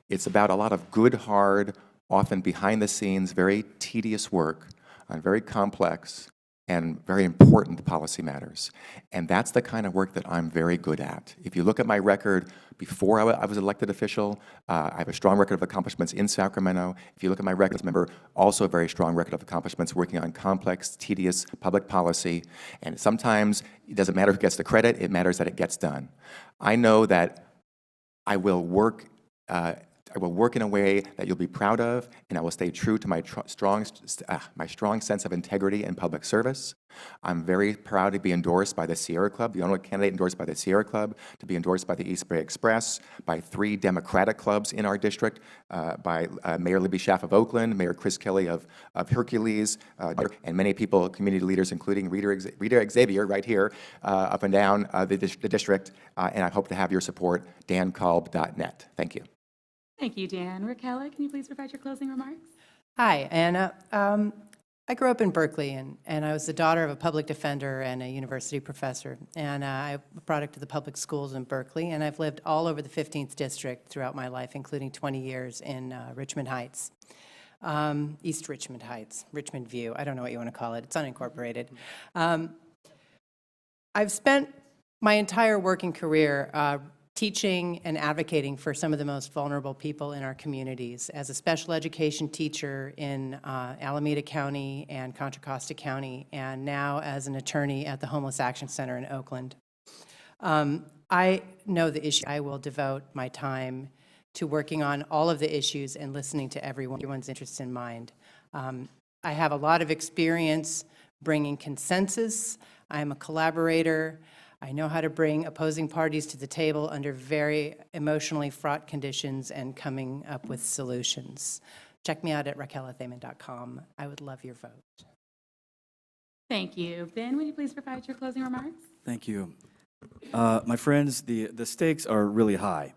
It's about a lot of good, hard, often behind-the-scenes, very tedious work on very complex and very important policy matters. And that's the kind of work that I'm very good at. If you look at my record before I was elected official, I have a strong record of accomplishments in Sacramento. If you look at my record as a member, also a very strong record of accomplishments working on complex, tedious public policy. And sometimes it doesn't matter who gets the credit, it matters that it gets done. I know that I will work in a way that you'll be proud of, and I will stay true to my strong sense of integrity and public service. I'm very proud to be endorsed by the Sierra Club, the only candidate endorsed by the Sierra Club, to be endorsed by the East Bay Express, by 3 Democratic clubs in our district, by Mayor Libby Schaff of Oakland, Mayor Chris Kelly of Hercules, and many people, community leaders, including Rita Xavier right here, up and down the district, and I hope to have your support, dankolb.net. Thank you. Thank you, Dan. Raquel, can you please provide your closing remarks? Hi, Anna. I grew up in Berkeley, and I was the daughter of a public defender and a university professor. And I'm a product of the public schools in Berkeley, and I've lived all over the 15th District throughout my life, including 20 years in Richmond Heights, East Richmond Heights, Richmond View. I don't know what you want to call it. It's unincorporated. I've spent my entire working career teaching and advocating for some of the most vulnerable people in our communities as a special education teacher in Alameda County and Contra Costa County, and now as an attorney at the Homeless Action Center in Oakland. I know the issue. I will devote my time to working on all of the issues and listening to everyone's interests in mind. I have a lot of experience bringing consensus. I'm a collaborator. I know how to bring opposing parties to the table under very emotionally fraught conditions and coming up with solutions. Check me out at raquelathaman.com. I would love your vote. Thank you. Ben, would you please provide your closing remarks? Thank you. My friends, the stakes are really high.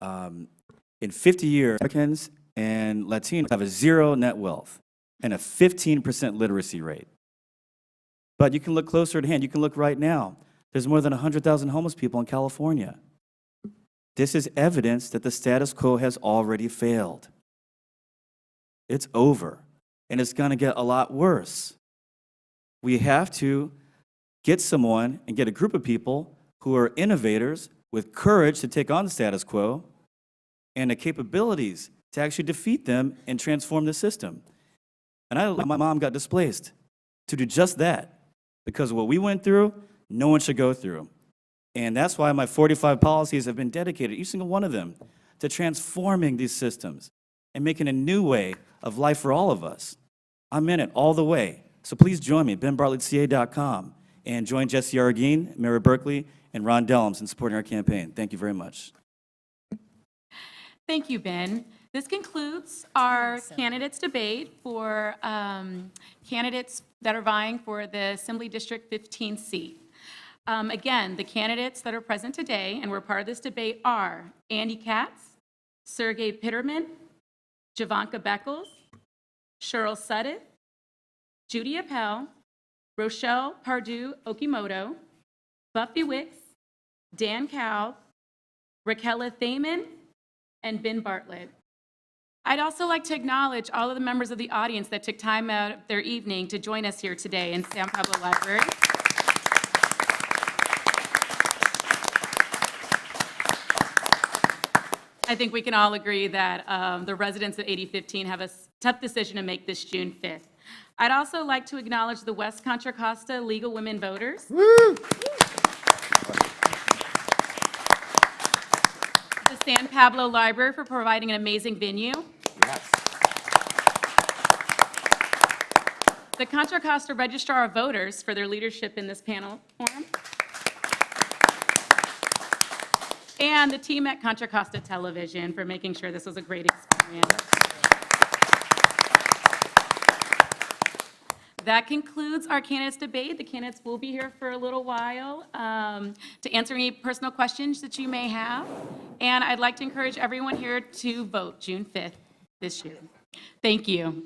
In 50 years, Americans and Latinos have a 0 net wealth and a 15% literacy rate. But you can look closer at hand. You can look right now. There's more than 100,000 homeless people in California. This is evidence that the status quo has already failed. It's over, and it's going to get a lot worse. We have to get someone and get a group of people who are innovators with courage to take on the status quo and the capabilities to actually defeat them and transform the system. And my mom got displaced to do just that because of what we went through. No one should go through. And that's why my 45 policies have been dedicated, each single one of them, to transforming these systems and making a new way of life for all of us. I'm in it all the way. So please join me, benbartlettca.com, and join Jesse Arguin, Mayor of Berkeley, and Ron Dellums in supporting our campaign. Thank you very much. Thank you, Ben. This concludes our candidates debate for candidates that are vying for the Assembly District 15 seat. Again, the candidates that are present today and were part of this debate are Andy Katz, Sergey Pitterman, Jovanka Beckles, Cheryl Sudduth, Judy Appel, Rochelle Pardue-Okimoto, Buffy Wicks, Dan Cowell, Raquella Thaman, and Ben Bartlett. I'd also like to acknowledge all of the members of the audience that took time out of their evening to join us here today in San Pablo Library. I think we can all agree that the residents of 8015 have a tough decision to make this June 5th. I'd also like to acknowledge the West Contra Costa Legal Women Voters. Woo! The San Pablo Library for providing an amazing venue. Yes. The Contra Costa Registrar of Voters for their leadership in this panel forum. And the team at Contra Costa Television for making sure this was a great experience. That concludes our candidates debate. The candidates will be here for a little while to answer any personal questions that you may have. And I'd like to encourage everyone here to vote June 5th this year. Thank you.